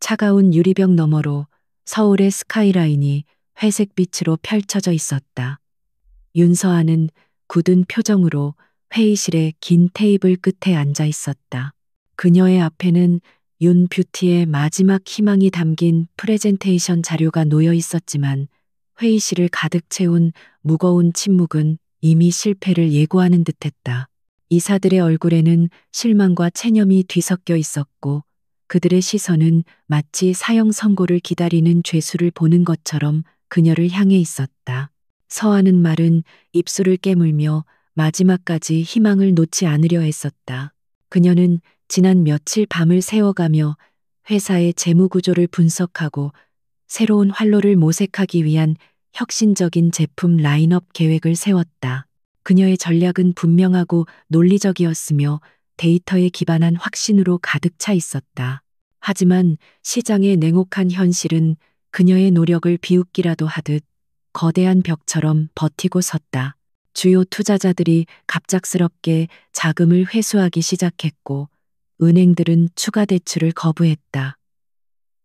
차가운 유리벽 너머로 서울의 스카이라인이 회색빛으로 펼쳐져 있었다. 윤서아는 굳은 표정으로 회의실의 긴 테이블 끝에 앉아 있었다. 그녀의 앞에는 윤 뷰티의 마지막 희망이 담긴 프레젠테이션 자료가 놓여 있었지만 회의실을 가득 채운 무거운 침묵은 이미 실패를 예고하는 듯했다. 이사들의 얼굴에는 실망과 체념이 뒤섞여 있었고 그들의 시선은 마치 사형 선고를 기다리는 죄수를 보는 것처럼 그녀를 향해 있었다. 서하는 말은 입술을 깨물며 마지막까지 희망을 놓지 않으려 했었다. 그녀는 지난 며칠 밤을 새워가며 회사의 재무 구조를 분석하고 새로운 활로를 모색하기 위한 혁신적인 제품 라인업 계획을 세웠다. 그녀의 전략은 분명하고 논리적이었으며 데이터에 기반한 확신으로 가득 차 있었다. 하지만 시장의 냉혹한 현실은 그녀의 노력을 비웃기라도 하듯 거대한 벽처럼 버티고 섰다. 주요 투자자들이 갑작스럽게 자금을 회수하기 시작했고 은행들은 추가 대출을 거부했다.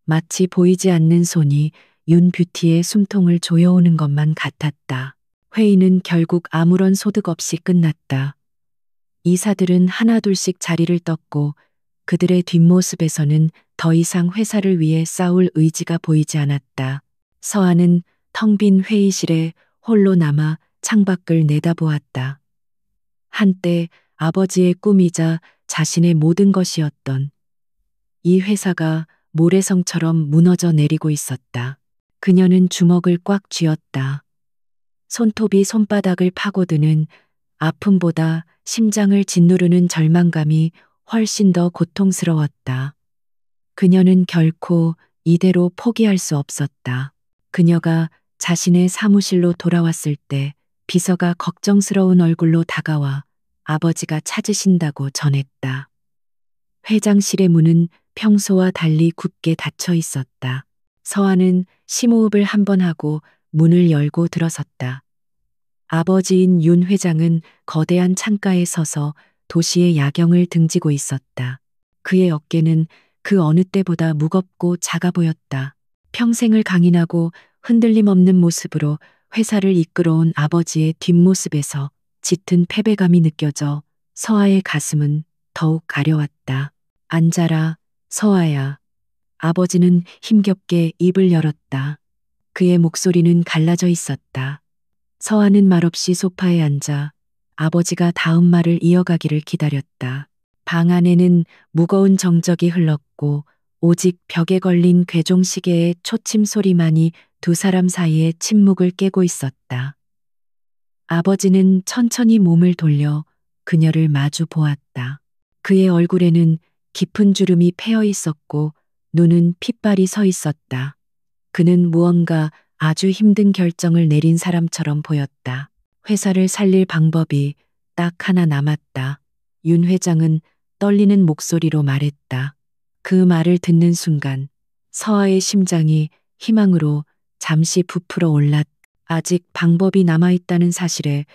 마치 보이지 않는 손이 윤 뷰티의 숨통을 조여오는 것만 같았다. 회의는 결국 아무런 소득 없이 끝났다. 이사들은 하나둘씩 자리를 떴고 그들의 뒷모습에서는 더 이상 회사를 위해 싸울 의지가 보이지 않았다. 서하는 텅 빈 회의실에 홀로 남아 창밖을 내다보았다. 한때 아버지의 꿈이자 자신의 모든 것이었던 이 회사가 모래성처럼 무너져 내리고 있었다. 그녀는 주먹을 꽉 쥐었다. 손톱이 손바닥을 파고드는 아픔보다 심장을 짓누르는 절망감이 훨씬 더 고통스러웠다. 그녀는 결코 이대로 포기할 수 없었다. 그녀가 자신의 사무실로 돌아왔을 때 비서가 걱정스러운 얼굴로 다가와 아버지가 찾으신다고 전했다. 회장실의 문은 평소와 달리 굳게 닫혀 있었다. 서하는 심호흡을 한 번 하고 문을 열고 들어섰다. 아버지인 윤 회장은 거대한 창가에 서서 도시의 야경을 등지고 있었다. 그의 어깨는 그 어느 때보다 무겁고 작아 보였다. 평생을 강인하고 흔들림 없는 모습으로 회사를 이끌어온 아버지의 뒷모습에서 짙은 패배감이 느껴져 서하의 가슴은 더욱 가려웠다. 앉아라, 서하야. 아버지는 힘겹게 입을 열었다. 그의 목소리는 갈라져 있었다. 서하는 말없이 소파에 앉아 아버지가 다음 말을 이어가기를 기다렸다. 방 안에는 무거운 정적이 흘렀고 오직 벽에 걸린 괴종시계의 초침 소리만이 두 사람 사이의 침묵을 깨고 있었다. 아버지는 천천히 몸을 돌려 그녀를 마주 보았다. 그의 얼굴에는 깊은 주름이 패여 있었고 눈은 핏발이 서 있었다. 그는 무언가 아주 힘든 결정을 내린 사람처럼 보였다. 회사를 살릴 방법이 딱 하나 남았다. 윤 회장은 떨리는 목소리로 말했다. 그 말을 듣는 순간 서하의 심장이 희망으로 잠시 부풀어 올랐다. 아직 방법이 남아있다는 사실에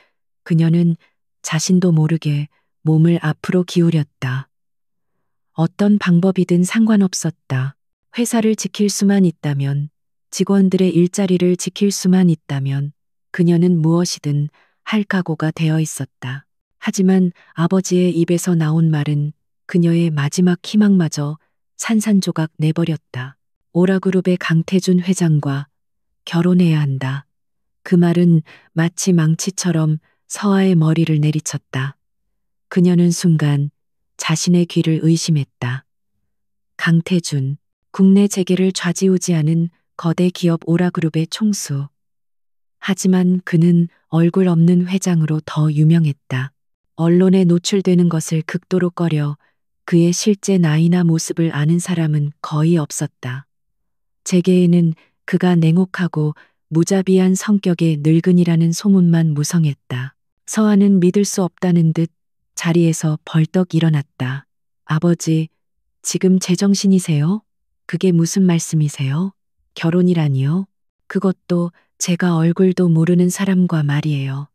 그녀는 자신도 모르게 몸을 앞으로 기울였다. 어떤 방법이든 상관없었다. 회사를 지킬 수만 있다면, 직원들의 일자리를 지킬 수만 있다면 그녀는 무엇이든 할 각오가 되어 있었다. 하지만 아버지의 입에서 나온 말은 그녀의 마지막 희망마저 산산조각 내버렸다. 오라그룹의 강태준 회장과 결혼해야 한다. 그 말은 마치 망치처럼 서하의 머리를 내리쳤다. 그녀는 순간 자신의 귀를 의심했다. 강태준, 국내 재계를 좌지우지하는 거대 기업 오라그룹의 총수. 하지만 그는 얼굴 없는 회장으로 더 유명했다. 언론에 노출되는 것을 극도로 꺼려 그의 실제 나이나 모습을 아는 사람은 거의 없었다. 재계에는 그가 냉혹하고 무자비한 성격의 늙은이라는 소문만 무성했다. 서하는 믿을 수 없다는 듯 자리에서 벌떡 일어났다. 아버지, 지금 제정신이세요? 그게 무슨 말씀이세요? 결혼이라니요? 그것도 제가 얼굴도 모르는 사람과 말이에요.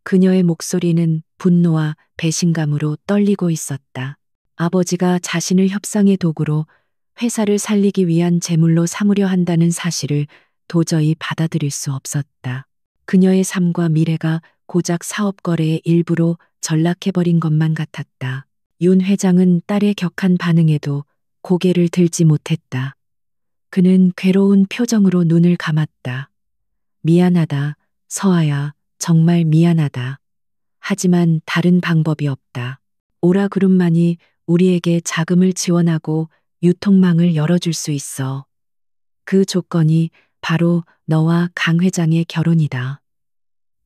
그녀의 목소리는 분노와 배신감으로 떨리고 있었다. 아버지가 자신을 협상의 도구로 회사를 살리기 위한 재물로 삼으려 한다는 사실을 도저히 받아들일 수 없었다. 그녀의 삶과 미래가 고작 사업 거래의 일부로 전락해버린 것만 같았다. 윤 회장은 딸의 격한 반응에도 고개를 들지 못했다. 그는 괴로운 표정으로 눈을 감았다. 미안하다, 서아야, 정말 미안하다. 하지만 다른 방법이 없다. 오라그룹만이 우리에게 자금을 지원하고 유통망을 열어줄 수 있어. 그 조건이 바로 너와 강 회장의 결혼이다.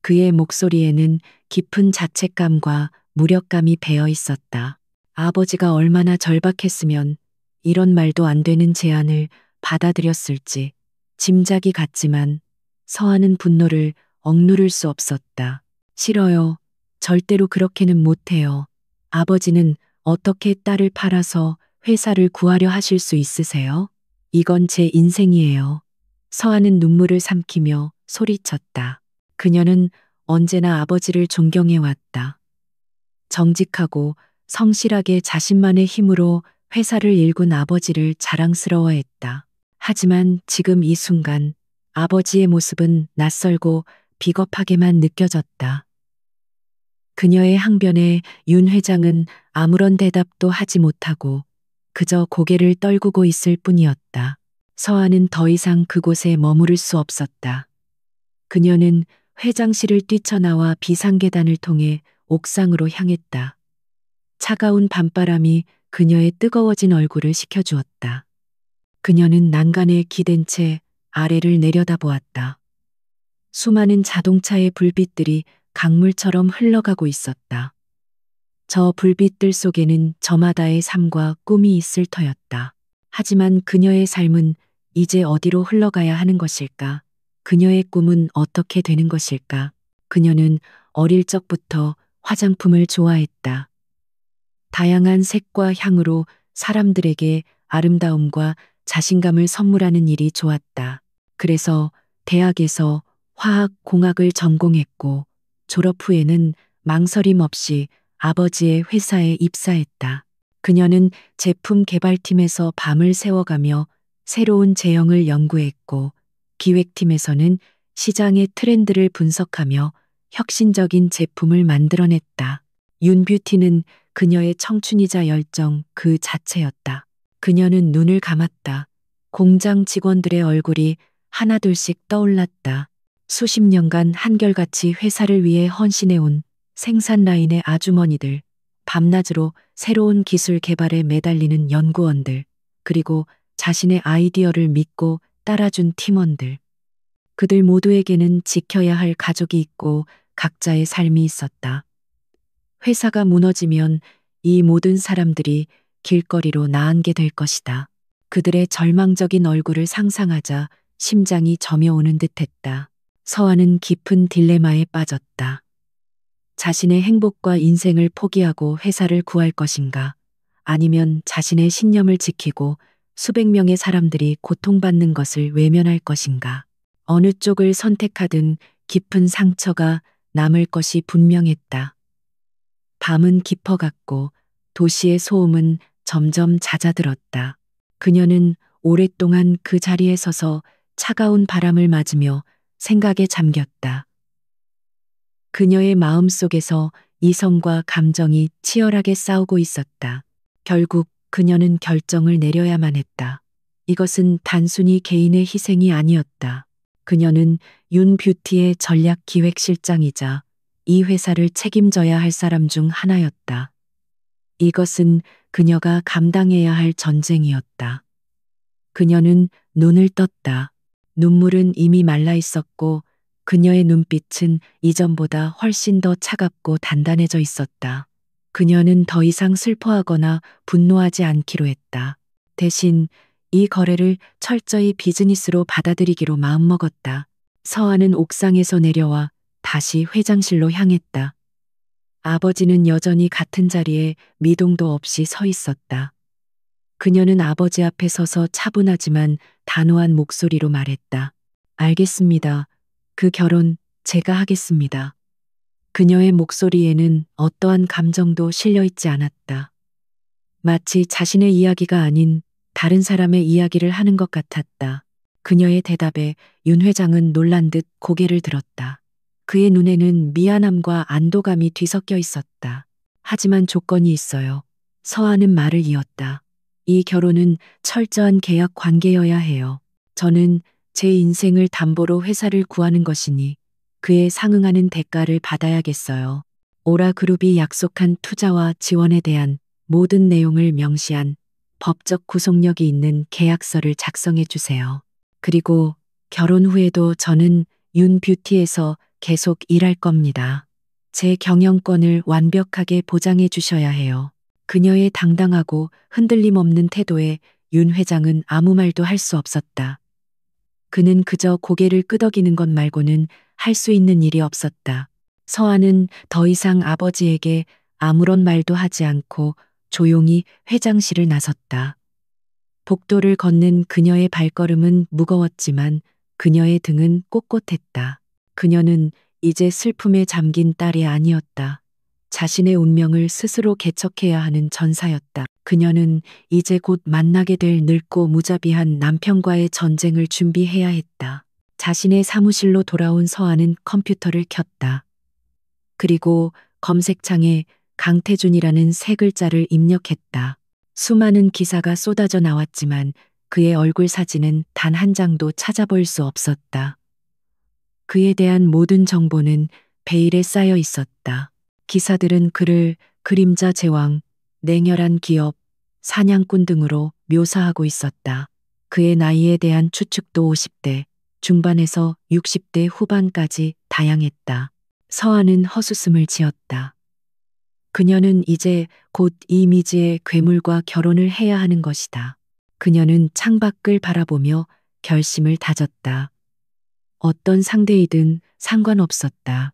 그의 목소리에는 깊은 자책감과 무력감이 배어 있었다. 아버지가 얼마나 절박했으면 이런 말도 안 되는 제안을 받아들였을지 짐작이 갔지만 서하는 분노를 억누를 수 없었다. 싫어요. 절대로 그렇게는 못해요. 아버지는 어떻게 딸을 팔아서 회사를 구하려 하실 수 있으세요? 이건 제 인생이에요. 서하는 눈물을 삼키며 소리쳤다. 그녀는 언제나 아버지를 존경해왔다. 정직하고 성실하게 자신만의 힘으로 회사를 일군 아버지를 자랑스러워했다. 하지만 지금 이 순간 아버지의 모습은 낯설고 비겁하게만 느껴졌다. 그녀의 항변에 윤 회장은 아무런 대답도 하지 못하고 그저 고개를 떨구고 있을 뿐이었다. 서아는 더 이상 그곳에 머무를 수 없었다. 그녀는 회장실을 뛰쳐나와 비상계단을 통해 옥상으로 향했다. 차가운 밤바람이 그녀의 뜨거워진 얼굴을 식혀주었다. 그녀는 난간에 기댄 채 아래를 내려다보았다. 수많은 자동차의 불빛들이 강물처럼 흘러가고 있었다. 저 불빛들 속에는 저마다의 삶과 꿈이 있을 터였다. 하지만 그녀의 삶은 이제 어디로 흘러가야 하는 것일까? 그녀의 꿈은 어떻게 되는 것일까? 그녀는 어릴 적부터 화장품을 좋아했다. 다양한 색과 향으로 사람들에게 아름다움과 자신감을 선물하는 일이 좋았다. 그래서 대학에서 화학공학을 전공했고 졸업 후에는 망설임 없이 아버지의 회사에 입사했다. 그녀는 제품 개발팀에서 밤을 새워가며 새로운 제형을 연구했고 기획팀에서는 시장의 트렌드를 분석하며 혁신적인 제품을 만들어냈다. 윤뷰티는 그녀의 청춘이자 열정 그 자체였다. 그녀는 눈을 감았다. 공장 직원들의 얼굴이 하나둘씩 떠올랐다. 수십 년간 한결같이 회사를 위해 헌신해온 생산 라인의 아주머니들, 밤낮으로 새로운 기술 개발에 매달리는 연구원들, 그리고 자신의 아이디어를 믿고 따라준 팀원들. 그들 모두에게는 지켜야 할 가족이 있고 각자의 삶이 있었다. 회사가 무너지면 이 모든 사람들이 길거리로 나앉게 될 것이다. 그들의 절망적인 얼굴을 상상하자 심장이 저며오는 듯했다. 서아는 깊은 딜레마에 빠졌다. 자신의 행복과 인생을 포기하고 회사를 구할 것인가? 아니면 자신의 신념을 지키고 수백 명의 사람들이 고통받는 것을 외면할 것인가? 어느 쪽을 선택하든 깊은 상처가 남을 것이 분명했다. 밤은 깊어갔고 도시의 소음은 점점 잦아들었다. 그녀는 오랫동안 그 자리에 서서 차가운 바람을 맞으며 생각에 잠겼다. 그녀의 마음 속에서 이성과 감정이 치열하게 싸우고 있었다. 결국 그녀는 결정을 내려야만 했다. 이것은 단순히 개인의 희생이 아니었다. 그녀는 윤뷰티의 전략 기획실장이자 이 회사를 책임져야 할 사람 중 하나였다. 이것은 그녀가 감당해야 할 전쟁이었다. 그녀는 눈을 떴다. 눈물은 이미 말라 있었고 그녀의 눈빛은 이전보다 훨씬 더 차갑고 단단해져 있었다. 그녀는 더 이상 슬퍼하거나 분노하지 않기로 했다. 대신 이 거래를 철저히 비즈니스로 받아들이기로 마음먹었다. 서아는 옥상에서 내려와 다시 회장실로 향했다. 아버지는 여전히 같은 자리에 미동도 없이 서 있었다. 그녀는 아버지 앞에 서서 차분하지만 단호한 목소리로 말했다. 알겠습니다. 그 결혼 제가 하겠습니다. 그녀의 목소리에는 어떠한 감정도 실려 있지 않았다. 마치 자신의 이야기가 아닌 다른 사람의 이야기를 하는 것 같았다. 그녀의 대답에 윤 회장은 놀란 듯 고개를 들었다. 그의 눈에는 미안함과 안도감이 뒤섞여 있었다. 하지만 조건이 있어요. 서하는 말을 이었다. 이 결혼은 철저한 계약 관계여야 해요. 저는 제 인생을 담보로 회사를 구하는 것이니 그에 상응하는 대가를 받아야겠어요. 오라그룹이 약속한 투자와 지원에 대한 모든 내용을 명시한 법적 구속력이 있는 계약서를 작성해 주세요. 그리고 결혼 후에도 저는 윤뷰티에서 계속 일할 겁니다. 제 경영권을 완벽하게 보장해 주셔야 해요. 그녀의 당당하고 흔들림 없는 태도에 윤 회장은 아무 말도 할 수 없었다. 그는 그저 고개를 끄덕이는 것 말고는 할 수 있는 일이 없었다. 서아는 더 이상 아버지에게 아무런 말도 하지 않고 조용히 회장실을 나섰다. 복도를 걷는 그녀의 발걸음은 무거웠지만 그녀의 등은 꼿꼿했다. 그녀는 이제 슬픔에 잠긴 딸이 아니었다. 자신의 운명을 스스로 개척해야 하는 전사였다. 그녀는 이제 곧 만나게 될 늙고 무자비한 남편과의 전쟁을 준비해야 했다. 자신의 사무실로 돌아온 서아는 컴퓨터를 켰다. 그리고 검색창에 강태준이라는 세 글자를 입력했다. 수많은 기사가 쏟아져 나왔지만 그의 얼굴 사진은 단 한 장도 찾아볼 수 없었다. 그에 대한 모든 정보는 베일에 쌓여 있었다. 기사들은 그를 그림자 제왕, 냉혈한 기업, 사냥꾼 등으로 묘사하고 있었다. 그의 나이에 대한 추측도 50대 중반에서 60대 후반까지 다양했다. 서아는 헛웃음을 지었다. 그녀는 이제 곧 이미지의 괴물과 결혼을 해야 하는 것이다. 그녀는 창밖을 바라보며 결심을 다졌다. 어떤 상대이든 상관없었다.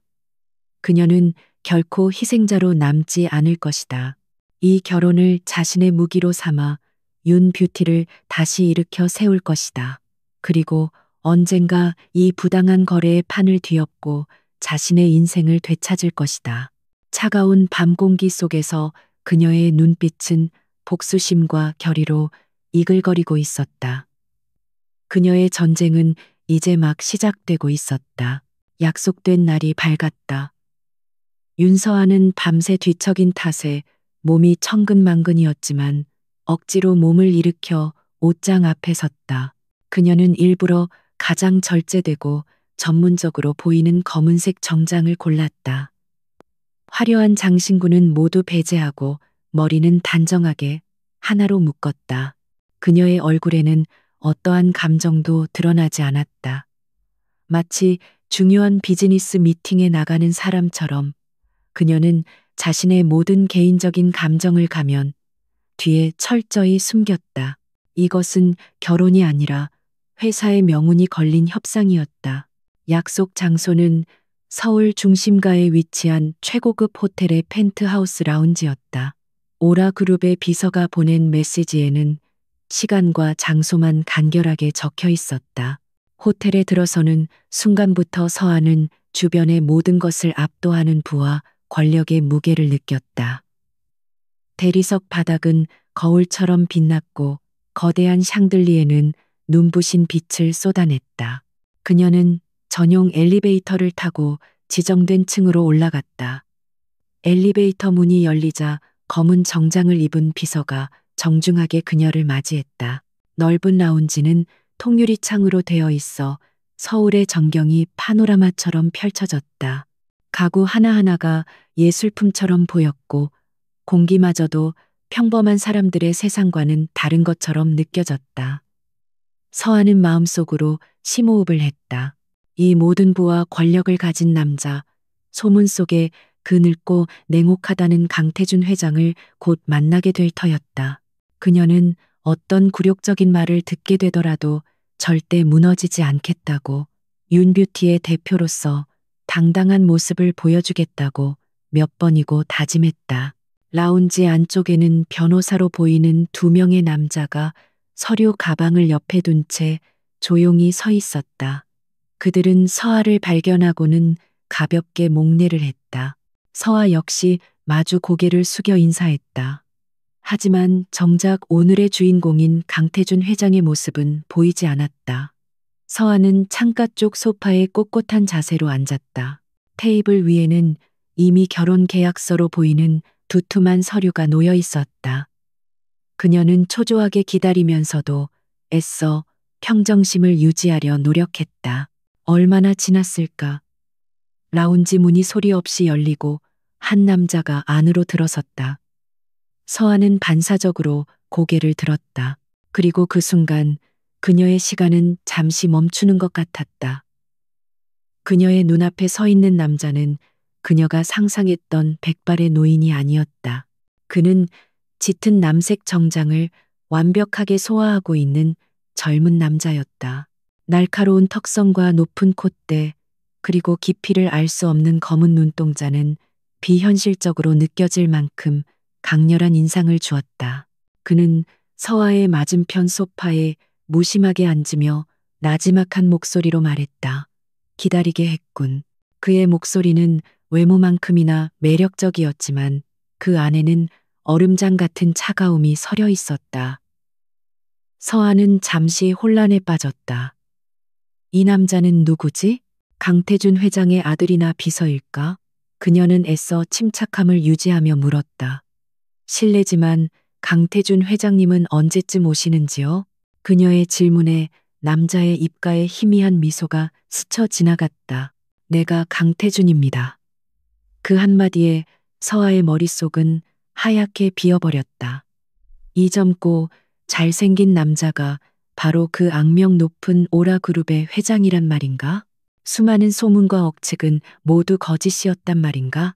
그녀는 결코 희생자로 남지 않을 것이다. 이 결혼을 자신의 무기로 삼아 윤 뷰티를 다시 일으켜 세울 것이다. 그리고 언젠가 이 부당한 거래의 판을 뒤엎고 자신의 인생을 되찾을 것이다. 차가운 밤 공기 속에서 그녀의 눈빛은 복수심과 결의로 이글거리고 있었다. 그녀의 전쟁은 이제 막 시작되고 있었다. 약속된 날이 밝았다. 윤서아는 밤새 뒤척인 탓에 몸이 천근만근이었지만 억지로 몸을 일으켜 옷장 앞에 섰다. 그녀는 일부러 가장 절제되고 전문적으로 보이는 검은색 정장을 골랐다. 화려한 장신구는 모두 배제하고 머리는 단정하게 하나로 묶었다. 그녀의 얼굴에는 어떠한 감정도 드러나지 않았다. 마치 중요한 비즈니스 미팅에 나가는 사람처럼 그녀는 자신의 모든 개인적인 감정을 가면 뒤에 철저히 숨겼다. 이것은 결혼이 아니라 회사의 명운이 걸린 협상이었다. 약속 장소는 서울 중심가에 위치한 최고급 호텔의 펜트하우스 라운지였다. 오라그룹의 비서가 보낸 메시지에는 시간과 장소만 간결하게 적혀 있었다. 호텔에 들어서는 순간부터 서아는 주변의 모든 것을 압도하는 부와 권력의 무게를 느꼈다. 대리석 바닥은 거울처럼 빛났고 거대한 샹들리에는 눈부신 빛을 쏟아냈다. 그녀는 전용 엘리베이터를 타고 지정된 층으로 올라갔다. 엘리베이터 문이 열리자 검은 정장을 입은 비서가 정중하게 그녀를 맞이했다. 넓은 라운지는 통유리 창으로 되어 있어 서울의 전경이 파노라마처럼 펼쳐졌다. 가구 하나하나가 예술품처럼 보였고 공기마저도 평범한 사람들의 세상과는 다른 것처럼 느껴졌다. 서아는 마음속으로 심호흡을 했다. 이 모든 부와 권력을 가진 남자, 소문 속에 그 늙고 냉혹하다는 강태준 회장을 곧 만나게 될 터였다. 그녀는 어떤 굴욕적인 말을 듣게 되더라도 절대 무너지지 않겠다고, 윤뷰티의 대표로서 당당한 모습을 보여주겠다고 몇 번이고 다짐했다. 라운지 안쪽에는 변호사로 보이는 두 명의 남자가 서류 가방을 옆에 둔 채 조용히 서 있었다. 그들은 서아를 발견하고는 가볍게 목례를 했다. 서아 역시 마주 고개를 숙여 인사했다. 하지만 정작 오늘의 주인공인 강태준 회장의 모습은 보이지 않았다. 서한은 창가 쪽 소파에 꼿꼿한 자세로 앉았다. 테이블 위에는 이미 결혼 계약서로 보이는 두툼한 서류가 놓여 있었다. 그녀는 초조하게 기다리면서도 애써 평정심을 유지하려 노력했다. 얼마나 지났을까? 라운지 문이 소리 없이 열리고 한 남자가 안으로 들어섰다. 서한은 반사적으로 고개를 들었다. 그리고 그 순간 그녀의 시간은 잠시 멈추는 것 같았다. 그녀의 눈앞에 서 있는 남자는 그녀가 상상했던 백발의 노인이 아니었다. 그는 짙은 남색 정장을 완벽하게 소화하고 있는 젊은 남자였다. 날카로운 턱선과 높은 콧대, 그리고 깊이를 알 수 없는 검은 눈동자는 비현실적으로 느껴질 만큼 강렬한 인상을 주었다. 그는 서아의 맞은편 소파에 무심하게 앉으며 나지막한 목소리로 말했다. 기다리게 했군. 그의 목소리는 외모만큼이나 매력적이었지만 그 안에는 얼음장 같은 차가움이 서려 있었다. 서아는 잠시 혼란에 빠졌다. 이 남자는 누구지? 강태준 회장의 아들이나 비서일까? 그녀는 애써 침착함을 유지하며 물었다. 실례지만 강태준 회장님은 언제쯤 오시는지요? 그녀의 질문에 남자의 입가에 희미한 미소가 스쳐 지나갔다. 내가 강태준입니다. 그 한마디에 서아의 머릿속은 하얗게 비어버렸다. 이 젊고 잘생긴 남자가 바로 그 악명 높은 오라그룹의 회장이란 말인가? 수많은 소문과 억측은 모두 거짓이었단 말인가?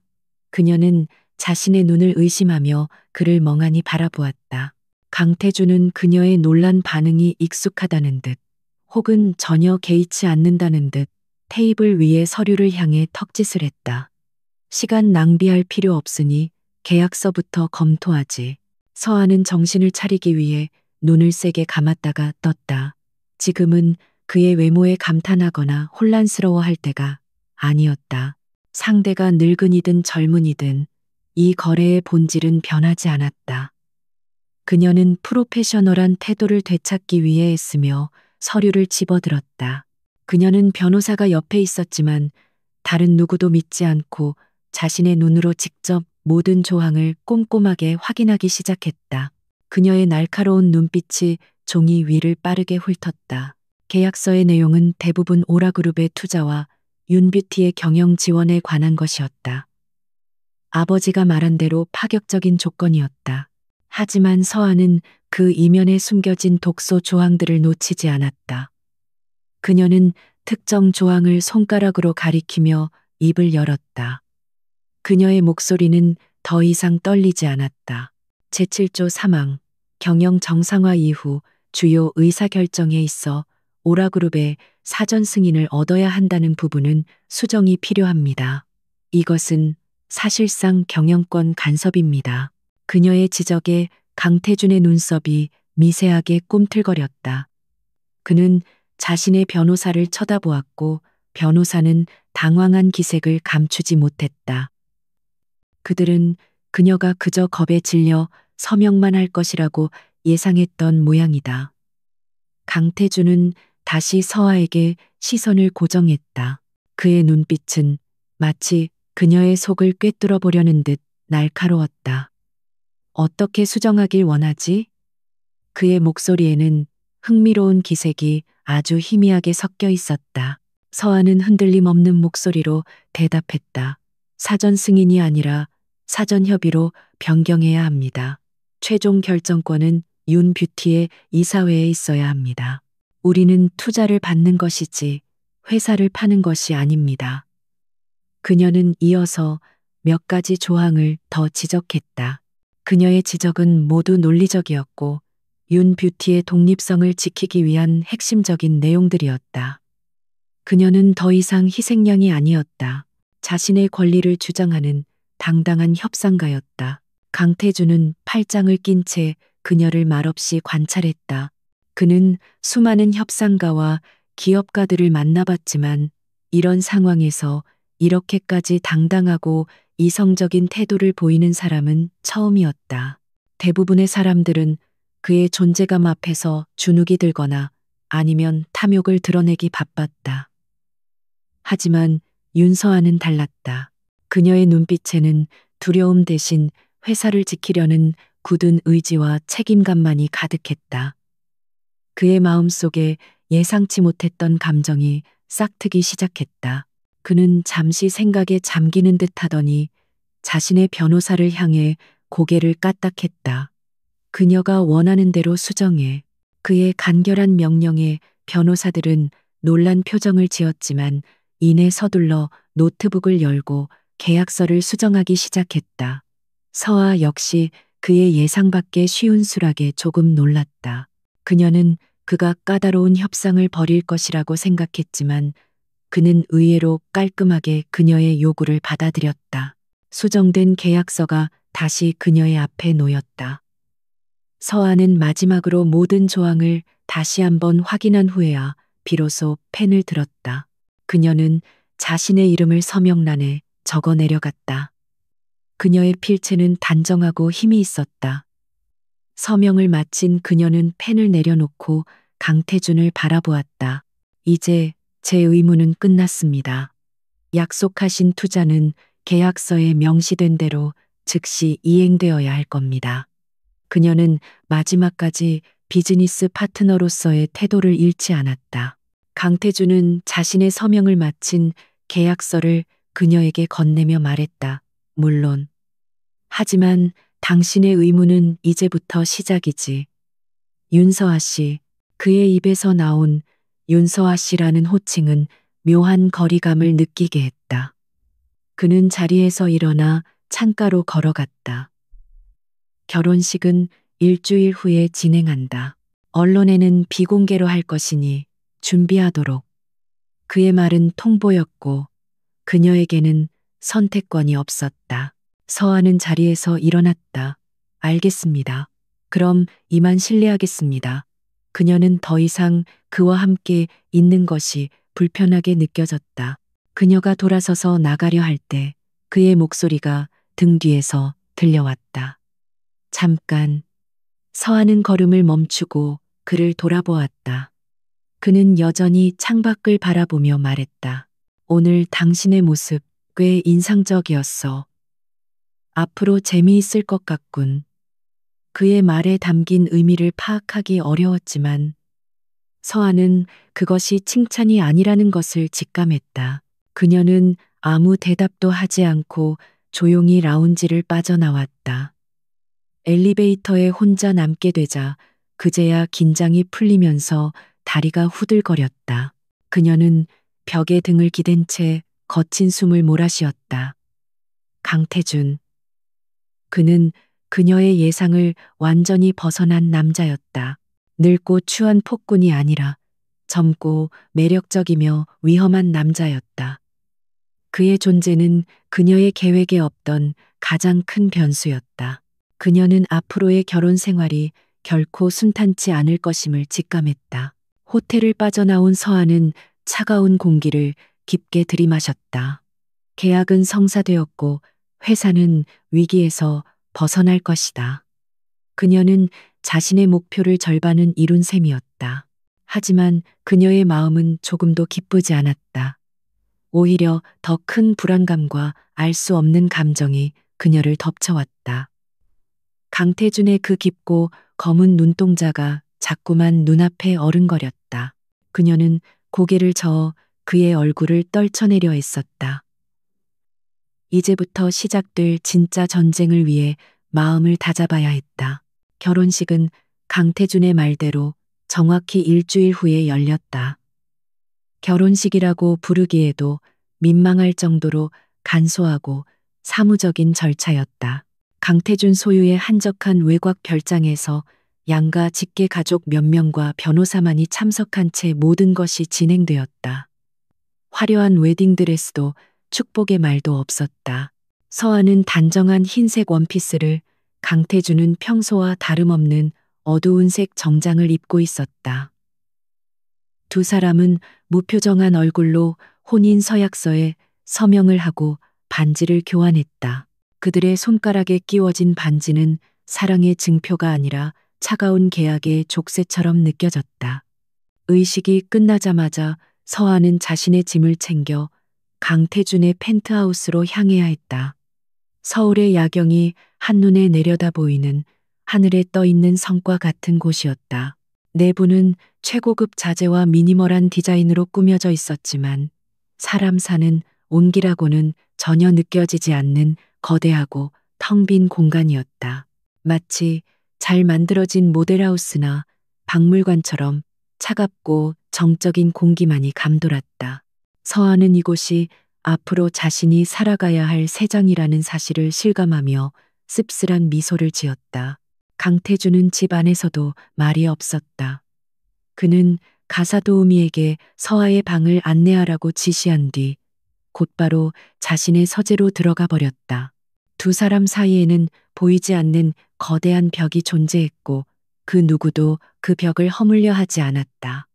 그녀는 자신의 눈을 의심하며 그를 멍하니 바라보았다. 강태준은 그녀의 놀란 반응이 익숙하다는 듯, 혹은 전혀 개의치 않는다는 듯 테이블 위의 서류를 향해 턱짓을 했다. 시간 낭비할 필요 없으니 계약서부터 검토하지. 서한은 정신을 차리기 위해 눈을 세게 감았다가 떴다. 지금은 그의 외모에 감탄하거나 혼란스러워할 때가 아니었다. 상대가 늙은이든 젊은이든 이 거래의 본질은 변하지 않았다. 그녀는 프로페셔널한 태도를 되찾기 위해 애쓰며 서류를 집어들었다. 그녀는 변호사가 옆에 있었지만 다른 누구도 믿지 않고 자신의 눈으로 직접 모든 조항을 꼼꼼하게 확인하기 시작했다. 그녀의 날카로운 눈빛이 종이 위를 빠르게 훑었다. 계약서의 내용은 대부분 오라그룹의 투자와 윤뷰티의 경영 지원에 관한 것이었다. 아버지가 말한 대로 파격적인 조건이었다. 하지만 서한은 그 이면에 숨겨진 독소 조항들을 놓치지 않았다. 그녀는 특정 조항을 손가락으로 가리키며 입을 열었다. 그녀의 목소리는 더 이상 떨리지 않았다. 제7조 사망, 경영 정상화 이후 주요 의사결정에 있어 오라그룹의 사전 승인을 얻어야 한다는 부분은 수정이 필요합니다. 이것은 사실상 경영권 간섭입니다. 그녀의 지적에 강태준의 눈썹이 미세하게 꿈틀거렸다. 그는 자신의 변호사를 쳐다보았고 변호사는 당황한 기색을 감추지 못했다. 그들은 그녀가 그저 겁에 질려 서명만 할 것이라고 예상했던 모양이다. 강태준은 다시 서아에게 시선을 고정했다. 그의 눈빛은 마치 그녀의 속을 꿰뚫어 보려는 듯 날카로웠다. 어떻게 수정하길 원하지? 그의 목소리에는 흥미로운 기색이 아주 희미하게 섞여 있었다. 서아는 흔들림 없는 목소리로 대답했다. 사전 승인이 아니라 사전 협의로 변경해야 합니다. 최종 결정권은 윤뷰티의 이사회에 있어야 합니다. 우리는 투자를 받는 것이지 회사를 파는 것이 아닙니다. 그녀는 이어서 몇 가지 조항을 더 지적했다. 그녀의 지적은 모두 논리적이었고 윤뷰티의 독립성을 지키기 위한 핵심적인 내용들이었다. 그녀는 더 이상 희생양이 아니었다. 자신의 권리를 주장하는 당당한 협상가였다. 강태준은 팔짱을 낀 채 그녀를 말없이 관찰했다. 그는 수많은 협상가와 기업가들을 만나봤지만 이런 상황에서 이렇게까지 당당하고 이성적인 태도를 보이는 사람은 처음이었다. 대부분의 사람들은 그의 존재감 앞에서 주눅이 들거나 아니면 탐욕을 드러내기 바빴다. 하지만 윤서아는 달랐다. 그녀의 눈빛에는 두려움 대신 회사를 지키려는 굳은 의지와 책임감만이 가득했다. 그의 마음속에 예상치 못했던 감정이 싹트기 시작했다. 그는 잠시 생각에 잠기는 듯 하더니 자신의 변호사를 향해 고개를 까딱했다. 그녀가 원하는 대로 수정해. 그의 간결한 명령에 변호사들은 놀란 표정을 지었지만 이내 서둘러 노트북을 열고 계약서를 수정하기 시작했다. 서아 역시 그의 예상 밖의 쉬운 수락에 조금 놀랐다. 그녀는 그가 까다로운 협상을 벌일 것이라고 생각했지만 그는 의외로 깔끔하게 그녀의 요구를 받아들였다. 수정된 계약서가 다시 그녀의 앞에 놓였다. 서아는 마지막으로 모든 조항을 다시 한번 확인한 후에야 비로소 펜을 들었다. 그녀는 자신의 이름을 서명란에 적어 내려갔다. 그녀의 필체는 단정하고 힘이 있었다. 서명을 마친 그녀는 펜을 내려놓고 강태준을 바라보았다. 이제 제 의무는 끝났습니다. 약속하신 투자는 계약서에 명시된 대로 즉시 이행되어야 할 겁니다. 그녀는 마지막까지 비즈니스 파트너로서의 태도를 잃지 않았다. 강태준은 자신의 서명을 마친 계약서를 그녀에게 건네며 말했다. 물론. 하지만 당신의 의무는 이제부터 시작이지. 윤서아 씨, 그의 입에서 나온 윤서아 씨라는 호칭은 묘한 거리감을 느끼게 했다. 그는 자리에서 일어나 창가로 걸어갔다. 결혼식은 일주일 후에 진행한다. 언론에는 비공개로 할 것이니 준비하도록. 그의 말은 통보였고 그녀에게는 선택권이 없었다. 서아는 자리에서 일어났다. 알겠습니다. 그럼 이만 실례하겠습니다. 그녀는 더 이상 그와 함께 있는 것이 불편하게 느껴졌다. 그녀가 돌아서서 나가려 할 때 그의 목소리가 등 뒤에서 들려왔다. 잠깐. 서아는 걸음을 멈추고 그를 돌아보았다. 그는 여전히 창밖을 바라보며 말했다. 오늘 당신의 모습 꽤 인상적이었어. 앞으로 재미있을 것 같군. 그의 말에 담긴 의미를 파악하기 어려웠지만 서아는 그것이 칭찬이 아니라는 것을 직감했다. 그녀는 아무 대답도 하지 않고 조용히 라운지를 빠져나왔다. 엘리베이터에 혼자 남게 되자 그제야 긴장이 풀리면서 다리가 후들거렸다. 그녀는 벽에 등을 기댄 채 거친 숨을 몰아쉬었다. 강태준. 그는 그녀의 예상을 완전히 벗어난 남자였다. 늙고 추한 폭군이 아니라 젊고 매력적이며 위험한 남자였다. 그의 존재는 그녀의 계획에 없던 가장 큰 변수였다. 그녀는 앞으로의 결혼 생활이 결코 순탄치 않을 것임을 직감했다. 호텔을 빠져나온 서아는 차가운 공기를 깊게 들이마셨다. 계약은 성사되었고 회사는 위기에서 벗어날 것이다. 그녀는 자신의 목표를 절반은 이룬 셈이었다. 하지만 그녀의 마음은 조금도 기쁘지 않았다. 오히려 더 큰 불안감과 알 수 없는 감정이 그녀를 덮쳐왔다. 강태준의 그 깊고 검은 눈동자가 자꾸만 눈앞에 어른거렸다. 그녀는 고개를 저어 그의 얼굴을 떨쳐내려 했었다. 이제부터 시작될 진짜 전쟁을 위해 마음을 다잡아야 했다. 결혼식은 강태준의 말대로 정확히 일주일 후에 열렸다. 결혼식이라고 부르기에도 민망할 정도로 간소하고 사무적인 절차였다. 강태준 소유의 한적한 외곽 별장에서 양가 직계 가족 몇 명과 변호사만이 참석한 채 모든 것이 진행되었다. 화려한 웨딩드레스도 축복의 말도 없었다. 서아는 단정한 흰색 원피스를, 강태준은 평소와 다름없는 어두운 색 정장을 입고 있었다. 두 사람은 무표정한 얼굴로 혼인 서약서에 서명을 하고 반지를 교환했다. 그들의 손가락에 끼워진 반지는 사랑의 증표가 아니라 차가운 계약의 족쇄처럼 느껴졌다. 의식이 끝나자마자 서아는 자신의 짐을 챙겨 강태준의 펜트하우스로 향해야 했다. 서울의 야경이 한눈에 내려다 보이는 하늘에 떠 있는 성과 같은 곳이었다. 내부는 최고급 자재와 미니멀한 디자인으로 꾸며져 있었지만 사람 사는 온기라고는 전혀 느껴지지 않는 거대하고 텅 빈 공간이었다. 마치 잘 만들어진 모델하우스나 박물관처럼 차갑고 정적인 공기만이 감돌았다. 서아는 이곳이 앞으로 자신이 살아가야 할 세상이라는 사실을 실감하며 씁쓸한 미소를 지었다. 강태준은 집 안에서도 말이 없었다. 그는 가사도우미에게 서아의 방을 안내하라고 지시한 뒤 곧바로 자신의 서재로 들어가 버렸다. 두 사람 사이에는 보이지 않는 거대한 벽이 존재했고 그 누구도 그 벽을 허물려 하지 않았다.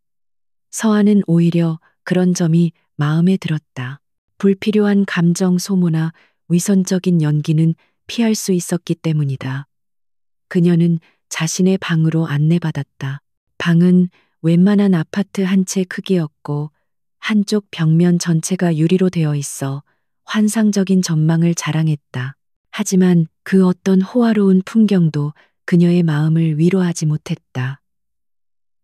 서아는 오히려 그런 점이 마음에 들었다. 불필요한 감정 소모나 위선적인 연기는 피할 수 있었기 때문이다. 그녀는 자신의 방으로 안내받았다. 방은 웬만한 아파트 한 채 크기였고 한쪽 벽면 전체가 유리로 되어 있어 환상적인 전망을 자랑했다. 하지만 그 어떤 호화로운 풍경도 그녀의 마음을 위로하지 못했다.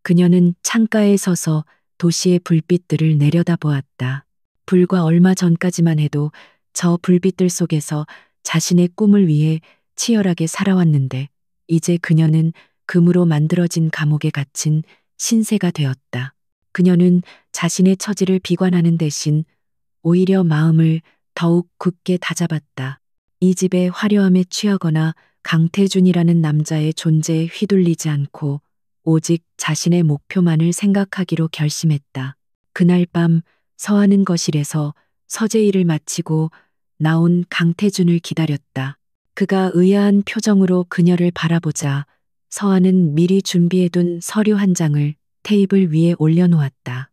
그녀는 창가에 서서 도시의 불빛들을 내려다보았다. 불과 얼마 전까지만 해도 저 불빛들 속에서 자신의 꿈을 위해 치열하게 살아왔는데 이제 그녀는 금으로 만들어진 감옥에 갇힌 신세가 되었다. 그녀는 자신의 처지를 비관하는 대신 오히려 마음을 더욱 굳게 다잡았다. 이 집의 화려함에 취하거나 강태준이라는 남자의 존재에 휘둘리지 않고 오직 자신의 목표만을 생각하기로 결심했다. 그날 밤 서하는 거실에서 서재 일을 마치고 나온 강태준을 기다렸다. 그가 의아한 표정으로 그녀를 바라보자 서하는 미리 준비해둔 서류 한 장을 테이블 위에 올려놓았다.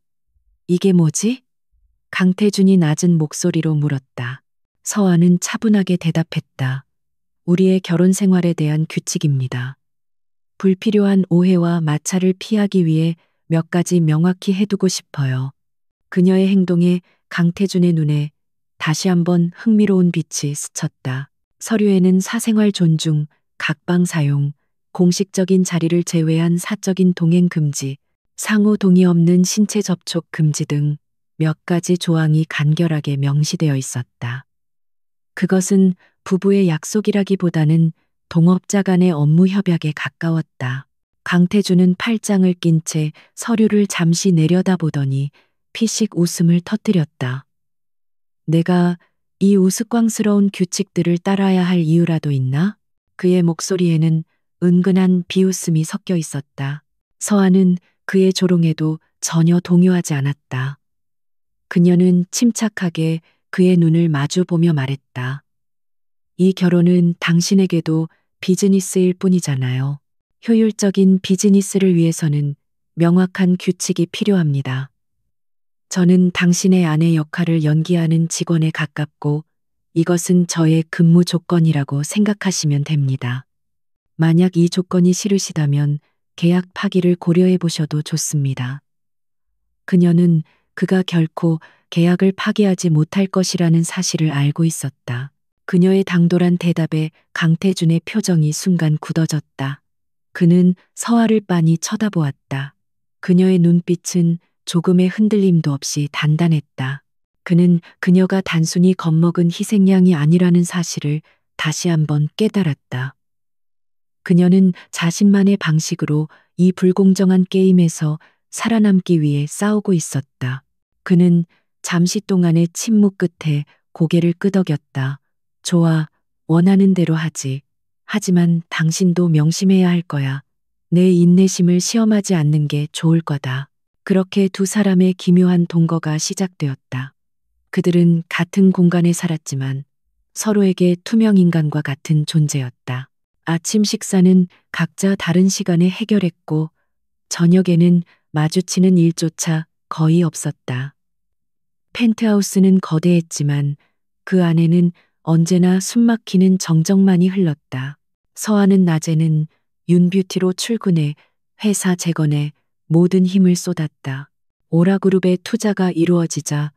이게 뭐지? 강태준이 낮은 목소리로 물었다. 서하는 차분하게 대답했다. 우리의 결혼 생활에 대한 규칙입니다. 불필요한 오해와 마찰을 피하기 위해 몇 가지 명확히 해두고 싶어요. 그녀의 행동에 강태준의 눈에 다시 한번 흥미로운 빛이 스쳤다. 서류에는 사생활 존중, 각방 사용, 공식적인 자리를 제외한 사적인 동행 금지, 상호 동의 없는 신체 접촉 금지 등 몇 가지 조항이 간결하게 명시되어 있었다. 그것은 부부의 약속이라기보다는 동업자 간의 업무 협약에 가까웠다. 강태준은 팔짱을 낀 채 서류를 잠시 내려다보더니 피식 웃음을 터뜨렸다. 내가 이 우스꽝스러운 규칙들을 따라야 할 이유라도 있나? 그의 목소리에는 은근한 비웃음이 섞여 있었다. 서아는 그의 조롱에도 전혀 동요하지 않았다. 그녀는 침착하게 그의 눈을 마주 보며 말했다. 이 결혼은 당신에게도 비즈니스일 뿐이잖아요. 효율적인 비즈니스를 위해서는 명확한 규칙이 필요합니다. 저는 당신의 아내 역할을 연기하는 직원에 가깝고 이것은 저의 근무 조건이라고 생각하시면 됩니다. 만약 이 조건이 싫으시다면 계약 파기를 고려해 보셔도 좋습니다. 그녀는 그가 결코 계약을 파기하지 못할 것이라는 사실을 알고 있었다. 그녀의 당돌한 대답에 강태준의 표정이 순간 굳어졌다. 그는 서아를 빤히 쳐다보았다. 그녀의 눈빛은 조금의 흔들림도 없이 단단했다. 그는 그녀가 단순히 겁먹은 희생양이 아니라는 사실을 다시 한번 깨달았다. 그녀는 자신만의 방식으로 이 불공정한 게임에서 살아남기 위해 싸우고 있었다. 그는 잠시 동안의 침묵 끝에 고개를 끄덕였다. 좋아, 원하는 대로 하지. 하지만 당신도 명심해야 할 거야. 내 인내심을 시험하지 않는 게 좋을 거다. 그렇게 두 사람의 기묘한 동거가 시작되었다. 그들은 같은 공간에 살았지만 서로에게 투명 인간과 같은 존재였다. 아침 식사는 각자 다른 시간에 해결했고 저녁에는 마주치는 일조차 거의 없었다. 펜트하우스는 거대했지만 그 안에는 언제나 숨막히는 정적만이 흘렀다. 서하는 낮에는 윤뷰티로 출근해 회사 재건에 모든 힘을 쏟았다. 오라그룹의 투자가 이루어지자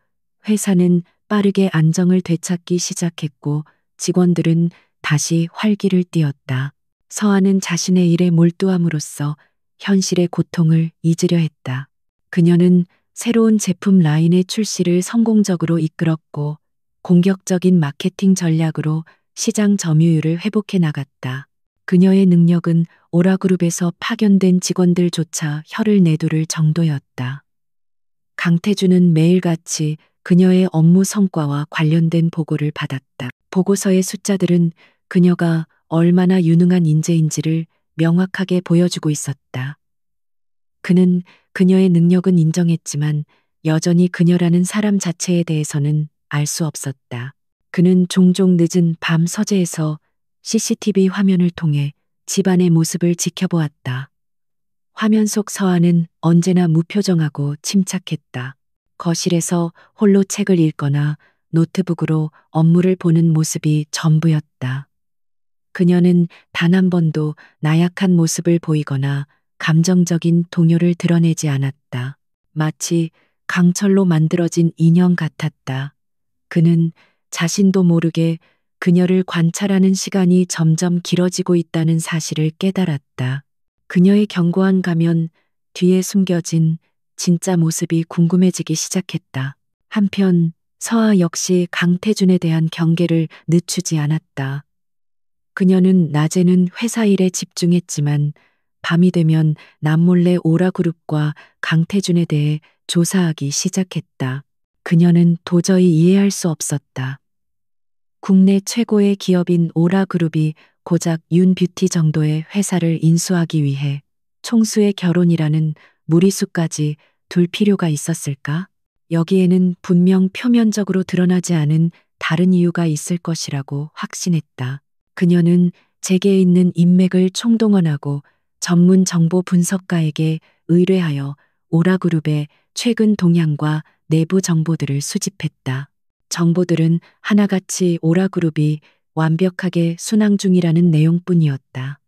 회사는 빠르게 안정을 되찾기 시작했고 직원들은 다시 활기를 띠었다. 서하는 자신의 일에 몰두함으로써 현실의 고통을 잊으려 했다. 그녀는 새로운 제품 라인의 출시를 성공적으로 이끌었고 공격적인 마케팅 전략으로 시장 점유율을 회복해 나갔다. 그녀의 능력은 오라그룹에서 파견된 직원들조차 혀를 내두를 정도였다. 강태준은 매일같이 그녀의 업무 성과와 관련된 보고를 받았다. 보고서의 숫자들은 그녀가 얼마나 유능한 인재인지를 명확하게 보여주고 있었다. 그는 그녀의 능력은 인정했지만 여전히 그녀라는 사람 자체에 대해서는 알 수 없었다. 그는 종종 늦은 밤 서재에서 CCTV 화면을 통해 집안의 모습을 지켜보았다. 화면 속 서하는 언제나 무표정하고 침착했다. 거실에서 홀로 책을 읽거나 노트북으로 업무를 보는 모습이 전부였다. 그녀는 단 한 번도 나약한 모습을 보이거나 감정적인 동요를 드러내지 않았다. 마치 강철로 만들어진 인형 같았다. 그는 자신도 모르게 그녀를 관찰하는 시간이 점점 길어지고 있다는 사실을 깨달았다. 그녀의 견고한 가면 뒤에 숨겨진 진짜 모습이 궁금해지기 시작했다. 한편 서아 역시 강태준에 대한 경계를 늦추지 않았다. 그녀는 낮에는 회사 일에 집중했지만 밤이 되면 남몰래 오라그룹과 강태준에 대해 조사하기 시작했다. 그녀는 도저히 이해할 수 없었다. 국내 최고의 기업인 오라그룹이 고작 윤뷰티 정도의 회사를 인수하기 위해 총수의 결혼이라는 무리수까지 둘 필요가 있었을까? 여기에는 분명 표면적으로 드러나지 않은 다른 이유가 있을 것이라고 확신했다. 그녀는 재계에 있는 인맥을 총동원하고 전문 정보 분석가에게 의뢰하여 오라그룹의 최근 동향과 내부 정보들을 수집했다. 정보들은 하나같이 오라그룹이 완벽하게 순항 중이라는 내용뿐이었다.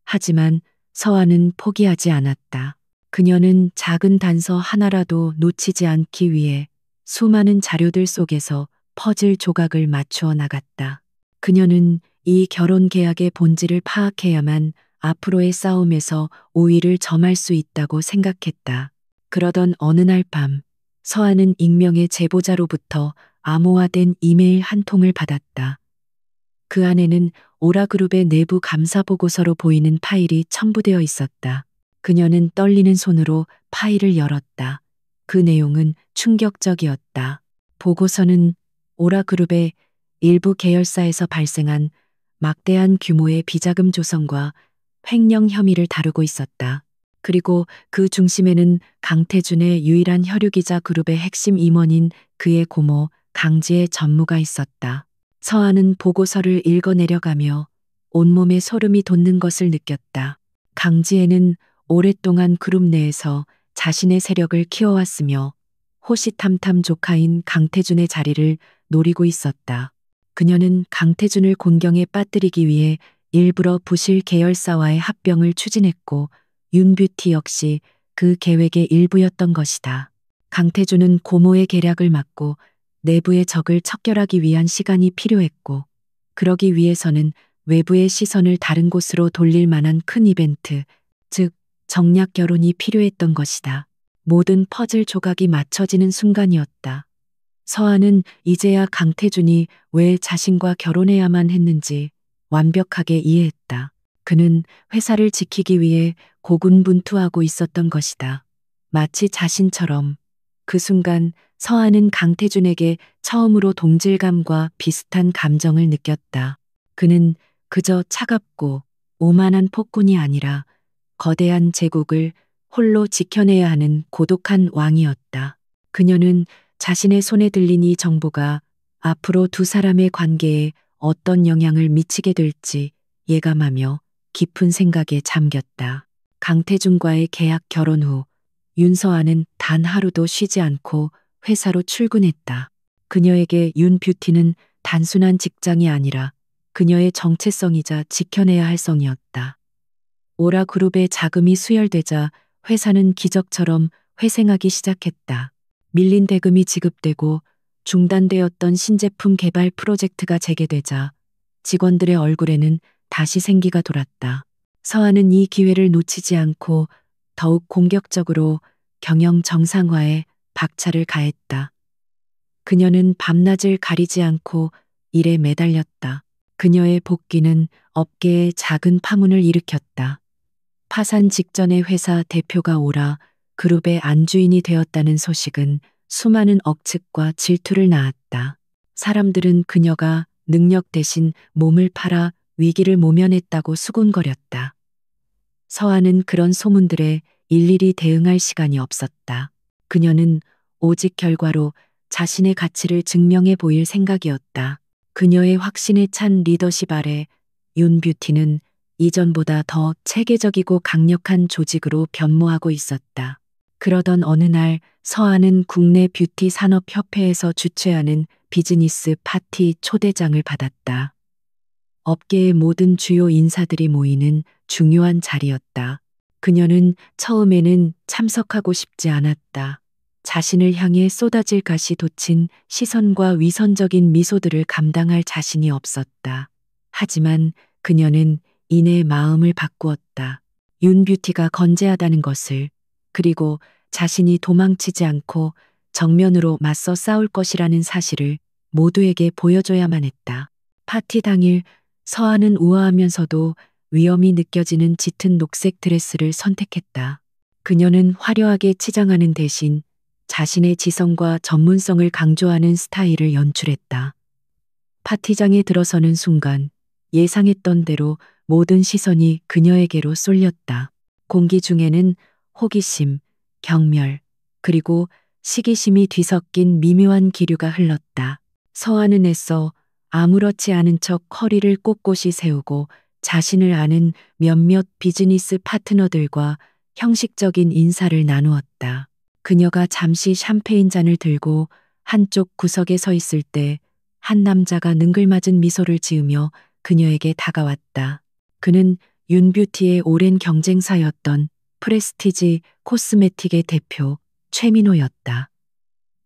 하지만 서아는 포기하지 않았다. 그녀는 작은 단서 하나라도 놓치지 않기 위해 수많은 자료들 속에서 퍼즐 조각을 맞추어 나갔다. 그녀는 이 결혼 계약의 본질을 파악해야만 앞으로의 싸움에서 우위를 점할 수 있다고 생각했다. 그러던 어느 날 밤, 서아는 익명의 제보자로부터 암호화된 이메일 한 통을 받았다. 그 안에는 오라그룹의 내부 감사 보고서로 보이는 파일이 첨부되어 있었다. 그녀는 떨리는 손으로 파일을 열었다. 그 내용은 충격적이었다. 보고서는 오라그룹의 일부 계열사에서 발생한 막대한 규모의 비자금 조성과 횡령 혐의를 다루고 있었다. 그리고 그 중심에는 강태준의 유일한 혈육이자 그룹의 핵심 임원인 그의 고모 강지의 전무가 있었다. 서아는 보고서를 읽어내려가며 온몸에 소름이 돋는 것을 느꼈다. 강지혜는 오랫동안 그룹 내에서 자신의 세력을 키워왔으며 호시탐탐 조카인 강태준의 자리를 노리고 있었다. 그녀는 강태준을 곤경에 빠뜨리기 위해 일부러 부실 계열사와의 합병을 추진했고 윤뷰티 역시 그 계획의 일부였던 것이다. 강태준은 고모의 계략을 막고 내부의 적을 척결하기 위한 시간이 필요했고 그러기 위해서는 외부의 시선을 다른 곳으로 돌릴 만한 큰 이벤트, 즉 정략 결혼이 필요했던 것이다. 모든 퍼즐 조각이 맞춰지는 순간이었다. 서아는 이제야 강태준이 왜 자신과 결혼해야만 했는지 완벽하게 이해했다. 그는 회사를 지키기 위해 고군분투하고 있었던 것이다. 마치 자신처럼. 그 순간 서아는 강태준에게 처음으로 동질감과 비슷한 감정을 느꼈다. 그는 그저 차갑고 오만한 폭군이 아니라 거대한 제국을 홀로 지켜내야 하는 고독한 왕이었다. 그녀는 자신의 손에 들린 이 정보가 앞으로 두 사람의 관계에 어떤 영향을 미치게 될지 예감하며 깊은 생각에 잠겼다. 강태준과의 계약 결혼 후 윤서아는 단 하루도 쉬지 않고 회사로 출근했다. 그녀에게 윤뷰티는 단순한 직장이 아니라 그녀의 정체성이자 지켜내야 할 성이었다. 오라 그룹의 자금이 수혈되자 회사는 기적처럼 회생하기 시작했다. 밀린 대금이 지급되고 중단되었던 신제품 개발 프로젝트가 재개되자 직원들의 얼굴에는 다시 생기가 돌았다. 서한은 이 기회를 놓치지 않고 더욱 공격적으로 경영 정상화에 박차를 가했다. 그녀는 밤낮을 가리지 않고 일에 매달렸다. 그녀의 복귀는 업계에 작은 파문을 일으켰다. 파산 직전에 회사 대표가 오라 그룹의 안주인이 되었다는 소식은 수많은 억측과 질투를 낳았다. 사람들은 그녀가 능력 대신 몸을 팔아 위기를 모면했다고 수군거렸다. 서한은 그런 소문들에 일일이 대응할 시간이 없었다. 그녀는 오직 결과로 자신의 가치를 증명해 보일 생각이었다. 그녀의 확신에 찬 리더십 아래 윤뷰티는 이전보다 더 체계적이고 강력한 조직으로 변모하고 있었다. 그러던 어느 날 서한은 국내 뷰티 산업협회에서 주최하는 비즈니스 파티 초대장을 받았다. 업계의 모든 주요 인사들이 모이는 중요한 자리였다. 그녀는 처음에는 참석하고 싶지 않았다. 자신을 향해 쏟아질 가시 돋친 시선과 위선적인 미소들을 감당할 자신이 없었다. 하지만 그녀는 이내 마음을 바꾸었다. 윤뷰티가 건재하다는 것을, 그리고 자신이 도망치지 않고 정면으로 맞서 싸울 것이라는 사실을 모두에게 보여줘야만 했다. 파티 당일 서한은 우아하면서도 위험이 느껴지는 짙은 녹색 드레스를 선택했다. 그녀는 화려하게 치장하는 대신 자신의 지성과 전문성을 강조하는 스타일을 연출했다. 파티장에 들어서는 순간 예상했던 대로 모든 시선이 그녀에게로 쏠렸다. 공기 중에는 호기심, 경멸, 그리고 시기심이 뒤섞인 미묘한 기류가 흘렀다. 서한은 애써 아무렇지 않은 척 허리를 꼿꼿이 세우고 자신을 아는 몇몇 비즈니스 파트너들과 형식적인 인사를 나누었다. 그녀가 잠시 샴페인 잔을 들고 한쪽 구석에 서 있을 때 한 남자가 능글맞은 미소를 지으며 그녀에게 다가왔다. 그는 윤뷰티의 오랜 경쟁사였던 프레스티지 코스메틱의 대표 최민호였다.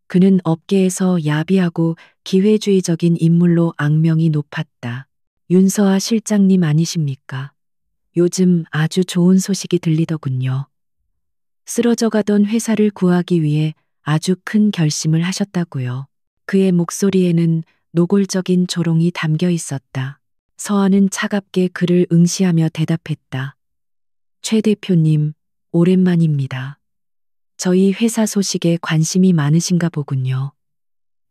그는 업계에서 야비하고 기회주의적인 인물로 악명이 높았다. 윤서아 실장님 아니십니까? 요즘 아주 좋은 소식이 들리더군요. 쓰러져 가던 회사를 구하기 위해 아주 큰 결심을 하셨다고요. 그의 목소리에는 노골적인 조롱이 담겨 있었다. 서한은 차갑게 그를 응시하며 대답했다. 최 대표님, 오랜만입니다. 저희 회사 소식에 관심이 많으신가 보군요.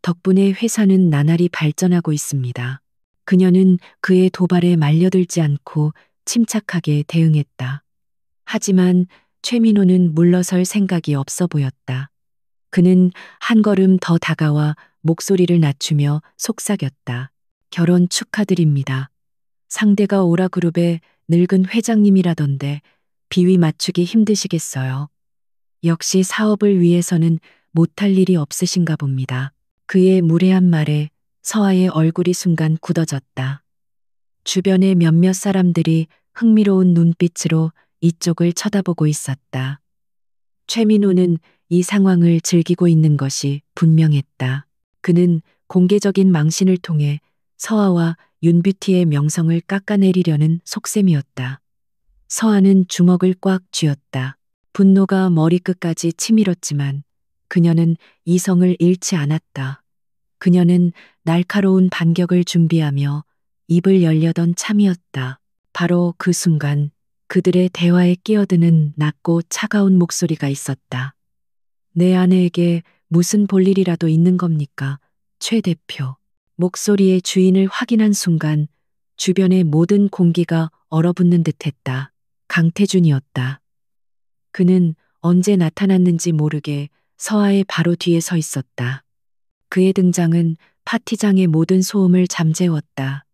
덕분에 회사는 나날이 발전하고 있습니다. 그녀는 그의 도발에 말려들지 않고 침착하게 대응했다. 하지만 최민호는 물러설 생각이 없어 보였다. 그는 한 걸음 더 다가와 목소리를 낮추며 속삭였다. 결혼 축하드립니다. 상대가 오라그룹의 늙은 회장님이라던데 비위 맞추기 힘드시겠어요. 역시 사업을 위해서는 못할 일이 없으신가 봅니다. 그의 무례한 말에 서아의 얼굴이 순간 굳어졌다. 주변의 몇몇 사람들이 흥미로운 눈빛으로 이쪽을 쳐다보고 있었다. 최민호는 이 상황을 즐기고 있는 것이 분명했다. 그는 공개적인 망신을 통해 서아와 윤뷰티의 명성을 깎아내리려는 속셈이었다. 서아는 주먹을 꽉 쥐었다. 분노가 머리끝까지 치밀었지만 그녀는 이성을 잃지 않았다. 그녀는 날카로운 반격을 준비하며 입을 열려던 참이었다. 바로 그 순간 그들의 대화에 끼어드는 낮고 차가운 목소리가 있었다. 내 아내에게 무슨 볼일이라도 있는 겁니까? 최 대표. 목소리의 주인을 확인한 순간 주변의 모든 공기가 얼어붙는 듯했다. 강태준이었다. 그는 언제 나타났는지 모르게 서아의 바로 뒤에 서 있었다. 그의 등장은 파티장의 모든 소음을 잠재웠다.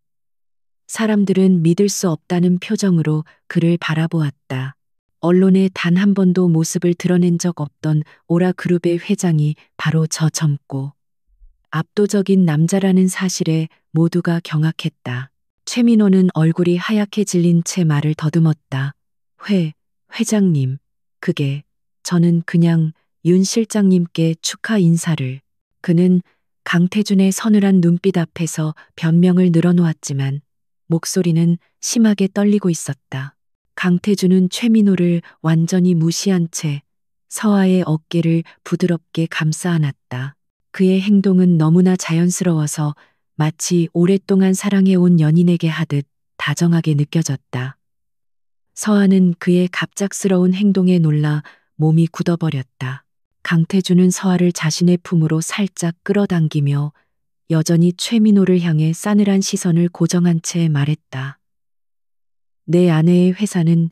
사람들은 믿을 수 없다는 표정으로 그를 바라보았다. 언론에 단 한 번도 모습을 드러낸 적 없던 오라그룹의 회장이 바로 저 젊고 압도적인 남자라는 사실에 모두가 경악했다. 최민호는 얼굴이 하얗게 질린 채 말을 더듬었다. 회장님, 그게, 저는 그냥 윤 실장님께 축하 인사를. 그는 강태준의 서늘한 눈빛 앞에서 변명을 늘어놓았지만 목소리는 심하게 떨리고 있었다. 강태준은 최민호를 완전히 무시한 채 서아의 어깨를 부드럽게 감싸 안았다. 그의 행동은 너무나 자연스러워서 마치 오랫동안 사랑해온 연인에게 하듯 다정하게 느껴졌다. 서아는 그의 갑작스러운 행동에 놀라 몸이 굳어버렸다. 강태준은 서아를 자신의 품으로 살짝 끌어당기며 여전히 최민호를 향해 싸늘한 시선을 고정한 채 말했다. 내 아내의 회사는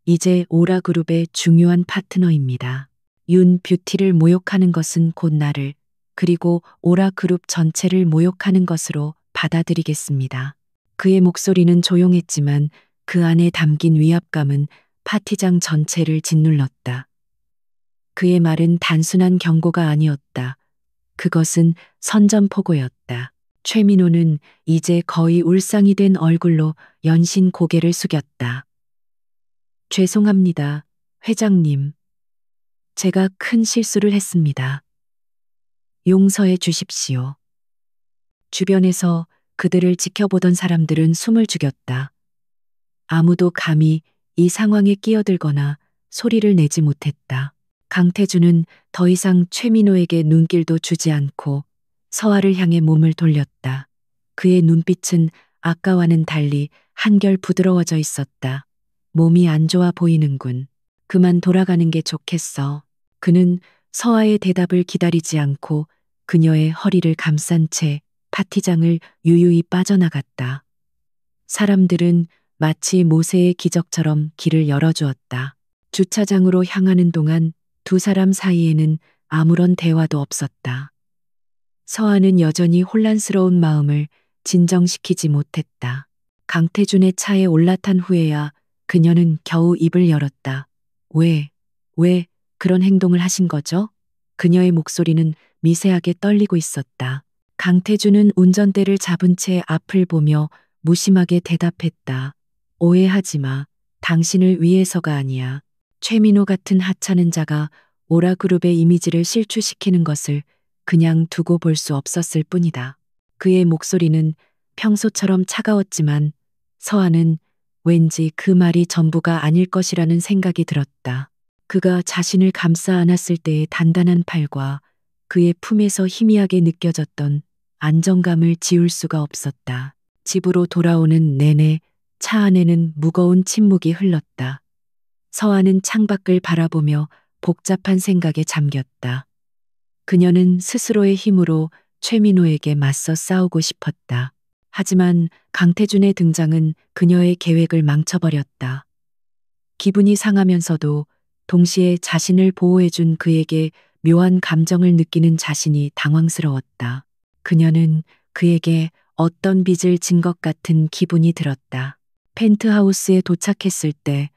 이제 오라그룹의 중요한 파트너입니다. 윤 뷰티를 모욕하는 것은 곧 나를, 그리고 오라그룹 전체를 모욕하는 것으로 받아들이겠습니다. 그의 목소리는 조용했지만 그 안에 담긴 위압감은 파티장 전체를 짓눌렀다. 그의 말은 단순한 경고가 아니었다. 그것은 선전포고였다. 최민호는 이제 거의 울상이 된 얼굴로 연신 고개를 숙였다. 죄송합니다, 회장님. 제가 큰 실수를 했습니다. 용서해 주십시오. 주변에서 그들을 지켜보던 사람들은 숨을 죽였다. 아무도 감히 이 상황에 끼어들거나 소리를 내지 못했다. 강태준은 더 이상 최민호에게 눈길도 주지 않고 서아를 향해 몸을 돌렸다. 그의 눈빛은 아까와는 달리 한결 부드러워져 있었다. 몸이 안 좋아 보이는군. 그만 돌아가는 게 좋겠어. 그는 서아의 대답을 기다리지 않고 그녀의 허리를 감싼 채 파티장을 유유히 빠져나갔다. 사람들은 마치 모세의 기적처럼 길을 열어주었다. 주차장으로 향하는 동안 두 사람 사이에는 아무런 대화도 없었다. 서아는 여전히 혼란스러운 마음을 진정시키지 못했다. 강태준의 차에 올라탄 후에야 그녀는 겨우 입을 열었다. 왜 그런 행동을 하신 거죠? 그녀의 목소리는 미세하게 떨리고 있었다. 강태준은 운전대를 잡은 채 앞을 보며 무심하게 대답했다. 오해하지 마. 당신을 위해서가 아니야. 최민호 같은 하찮은 자가 오라그룹의 이미지를 실추시키는 것을 그냥 두고 볼 수 없었을 뿐이다. 그의 목소리는 평소처럼 차가웠지만 서아는 왠지 그 말이 전부가 아닐 것이라는 생각이 들었다. 그가 자신을 감싸 안았을 때의 단단한 팔과 그의 품에서 희미하게 느껴졌던 안정감을 지울 수가 없었다. 집으로 돌아오는 내내 차 안에는 무거운 침묵이 흘렀다. 서아는 창밖을 바라보며 복잡한 생각에 잠겼다. 그녀는 스스로의 힘으로 최민호에게 맞서 싸우고 싶었다. 하지만 강태준의 등장은 그녀의 계획을 망쳐버렸다. 기분이 상하면서도 동시에 자신을 보호해준 그에게 묘한 감정을 느끼는 자신이 당황스러웠다. 그녀는 그에게 어떤 빚을 진 것 같은 기분이 들었다. 펜트하우스에 도착했을 때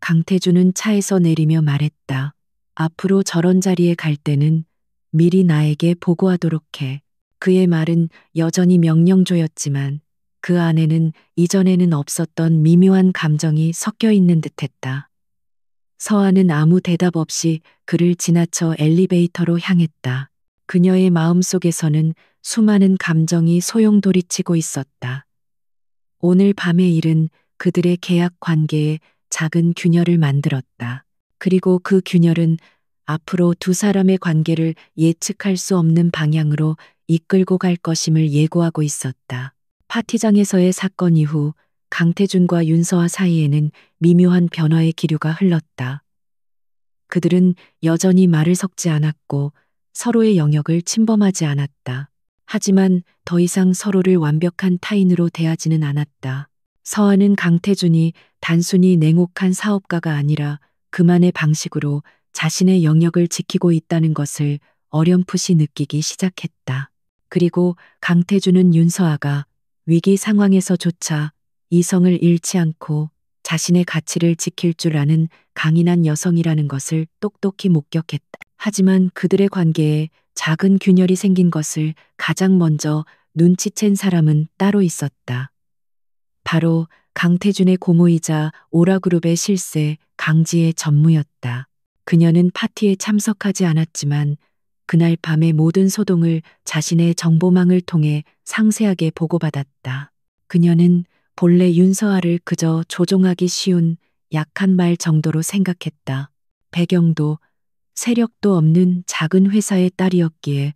강태준은 차에서 내리며 말했다. 앞으로 저런 자리에 갈 때는 미리 나에게 보고하도록 해. 그의 말은 여전히 명령조였지만 그 안에는 이전에는 없었던 미묘한 감정이 섞여 있는 듯했다. 서아는 아무 대답 없이 그를 지나쳐 엘리베이터로 향했다. 그녀의 마음속에서는 수많은 감정이 소용돌이치고 있었다. 오늘 밤의 일은 그들의 계약 관계에 작은 균열을 만들었다. 그리고 그 균열은 앞으로 두 사람의 관계를 예측할 수 없는 방향으로 이끌고 갈 것임을 예고하고 있었다. 파티장에서의 사건 이후 강태준과 윤서아 사이에는 미묘한 변화의 기류가 흘렀다. 그들은 여전히 말을 섞지 않았고 서로의 영역을 침범하지 않았다. 하지만 더 이상 서로를 완벽한 타인으로 대하지는 않았다. 서아는 강태준이 단순히 냉혹한 사업가가 아니라 그만의 방식으로 자신의 영역을 지키고 있다는 것을 어렴풋이 느끼기 시작했다. 그리고 강태준은 윤서아가 위기 상황에서조차 이성을 잃지 않고 자신의 가치를 지킬 줄 아는 강인한 여성이라는 것을 똑똑히 목격했다. 하지만 그들의 관계에 작은 균열이 생긴 것을 가장 먼저 눈치챈 사람은 따로 있었다. 바로 강태준의 고모이자 오라그룹의 실세 강지의 전무였다. 그녀는 파티에 참석하지 않았지만 그날 밤의 모든 소동을 자신의 정보망을 통해 상세하게 보고받았다. 그녀는 본래 윤서아를 그저 조종하기 쉬운 약한 말 정도로 생각했다. 배경도 세력도 없는 작은 회사의 딸이었기에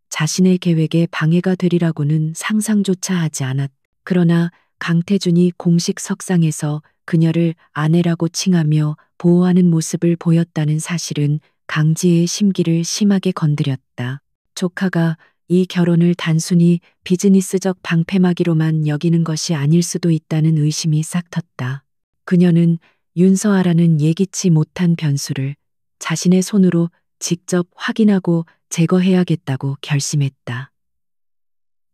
자신의 계획에 방해가 되리라고는 상상조차 하지 않았다. 그러나 강태준이 공식 석상에서 그녀를 아내라고 칭하며 보호하는 모습을 보였다는 사실은 강지혜의 심기를 심하게 건드렸다. 조카가 이 결혼을 단순히 비즈니스적 방패막이로만 여기는 것이 아닐 수도 있다는 의심이 싹 텄다. 그녀는 윤서아라는 예기치 못한 변수를 자신의 손으로 직접 확인하고 제거해야겠다고 결심했다.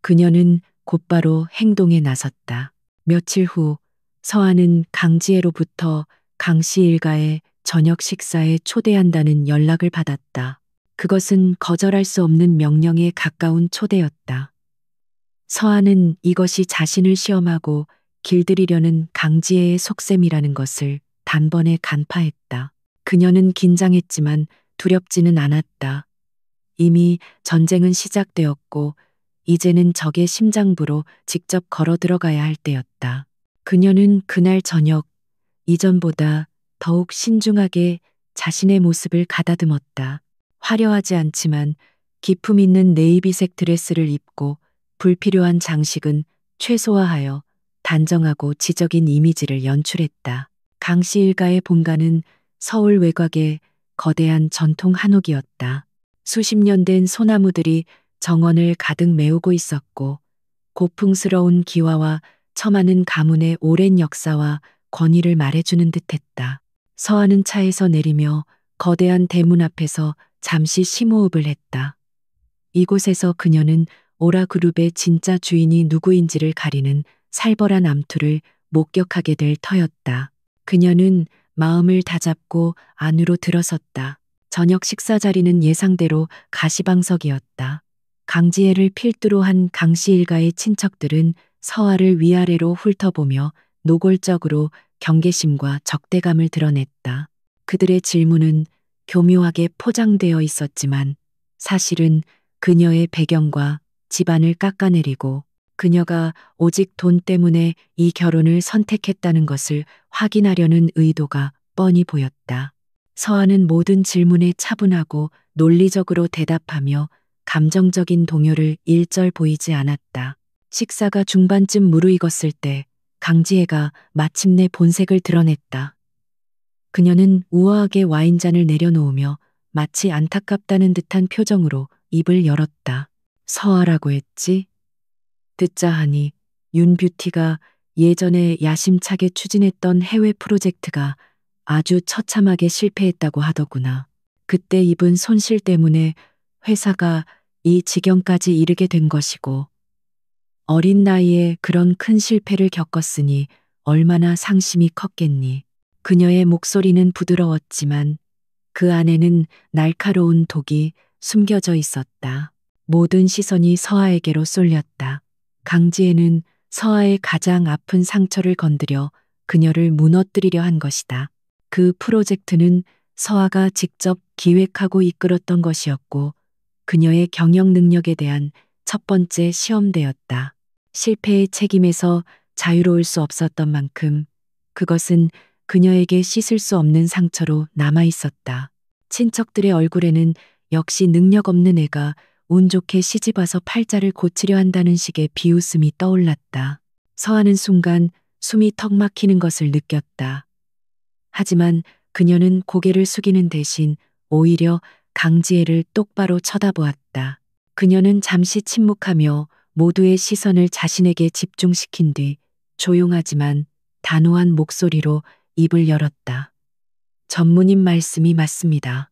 그녀는 곧바로 행동에 나섰다. 며칠 후 서아는 강지혜로부터 강씨 일가의 저녁 식사에 초대한다는 연락을 받았다. 그것은 거절할 수 없는 명령에 가까운 초대였다. 서아는 이것이 자신을 시험하고 길들이려는 강지혜의 속셈이라는 것을 단번에 간파했다. 그녀는 긴장했지만 두렵지는 않았다. 이미 전쟁은 시작되었고 이제는 적의 심장부로 직접 걸어 들어가야 할 때였다. 그녀는 그날 저녁 이전보다 더욱 신중하게 자신의 모습을 가다듬었다. 화려하지 않지만 기품 있는 네이비색 드레스를 입고 불필요한 장식은 최소화하여 단정하고 지적인 이미지를 연출했다. 강씨 일가의 본가는 서울 외곽의 거대한 전통 한옥이었다. 수십 년 된 소나무들이 정원을 가득 메우고 있었고 고풍스러운 기와와 처마는 가문의 오랜 역사와 권위를 말해주는 듯했다. 서아는 차에서 내리며 거대한 대문 앞에서 잠시 심호흡을 했다. 이곳에서 그녀는 오라그룹의 진짜 주인이 누구인지를 가리는 살벌한 암투를 목격하게 될 터였다. 그녀는 마음을 다잡고 안으로 들어섰다. 저녁 식사 자리는 예상대로 가시방석이었다. 강지혜를 필두로 한 강씨 일가의 친척들은 서아를 위아래로 훑어보며 노골적으로 경계심과 적대감을 드러냈다. 그들의 질문은 교묘하게 포장되어 있었지만 사실은 그녀의 배경과 집안을 깎아내리고 그녀가 오직 돈 때문에 이 결혼을 선택했다는 것을 확인하려는 의도가 뻔히 보였다. 서아는 모든 질문에 차분하고 논리적으로 대답하며 감정적인 동요를 일절 보이지 않았다. 식사가 중반쯤 무르익었을 때 강지혜가 마침내 본색을 드러냈다. 그녀는 우아하게 와인잔을 내려놓으며 마치 안타깝다는 듯한 표정으로 입을 열었다. 서아라고 했지? 듣자 하니 윤뷰티가 예전에 야심차게 추진했던 해외 프로젝트가 아주 처참하게 실패했다고 하더구나. 그때 입은 손실 때문에 회사가 이 지경까지 이르게 된 것이고 어린 나이에 그런 큰 실패를 겪었으니 얼마나 상심이 컸겠니. 그녀의 목소리는 부드러웠지만 그 안에는 날카로운 독이 숨겨져 있었다. 모든 시선이 서아에게로 쏠렸다. 강지혜는 서아의 가장 아픈 상처를 건드려 그녀를 무너뜨리려 한 것이다. 그 프로젝트는 서아가 직접 기획하고 이끌었던 것이었고 그녀의 경영 능력에 대한 첫 번째 시험대였다. 실패의 책임에서 자유로울 수 없었던 만큼 그것은 그녀에게 씻을 수 없는 상처로 남아 있었다. 친척들의 얼굴에는 역시 능력 없는 애가 운 좋게 시집와서 팔자를 고치려 한다는 식의 비웃음이 떠올랐다. 서아는 순간 숨이 턱 막히는 것을 느꼈다. 하지만 그녀는 고개를 숙이는 대신 오히려 강지혜를 똑바로 쳐다보았다. 그녀는 잠시 침묵하며 모두의 시선을 자신에게 집중시킨 뒤 조용하지만 단호한 목소리로 입을 열었다. 전무님 말씀이 맞습니다.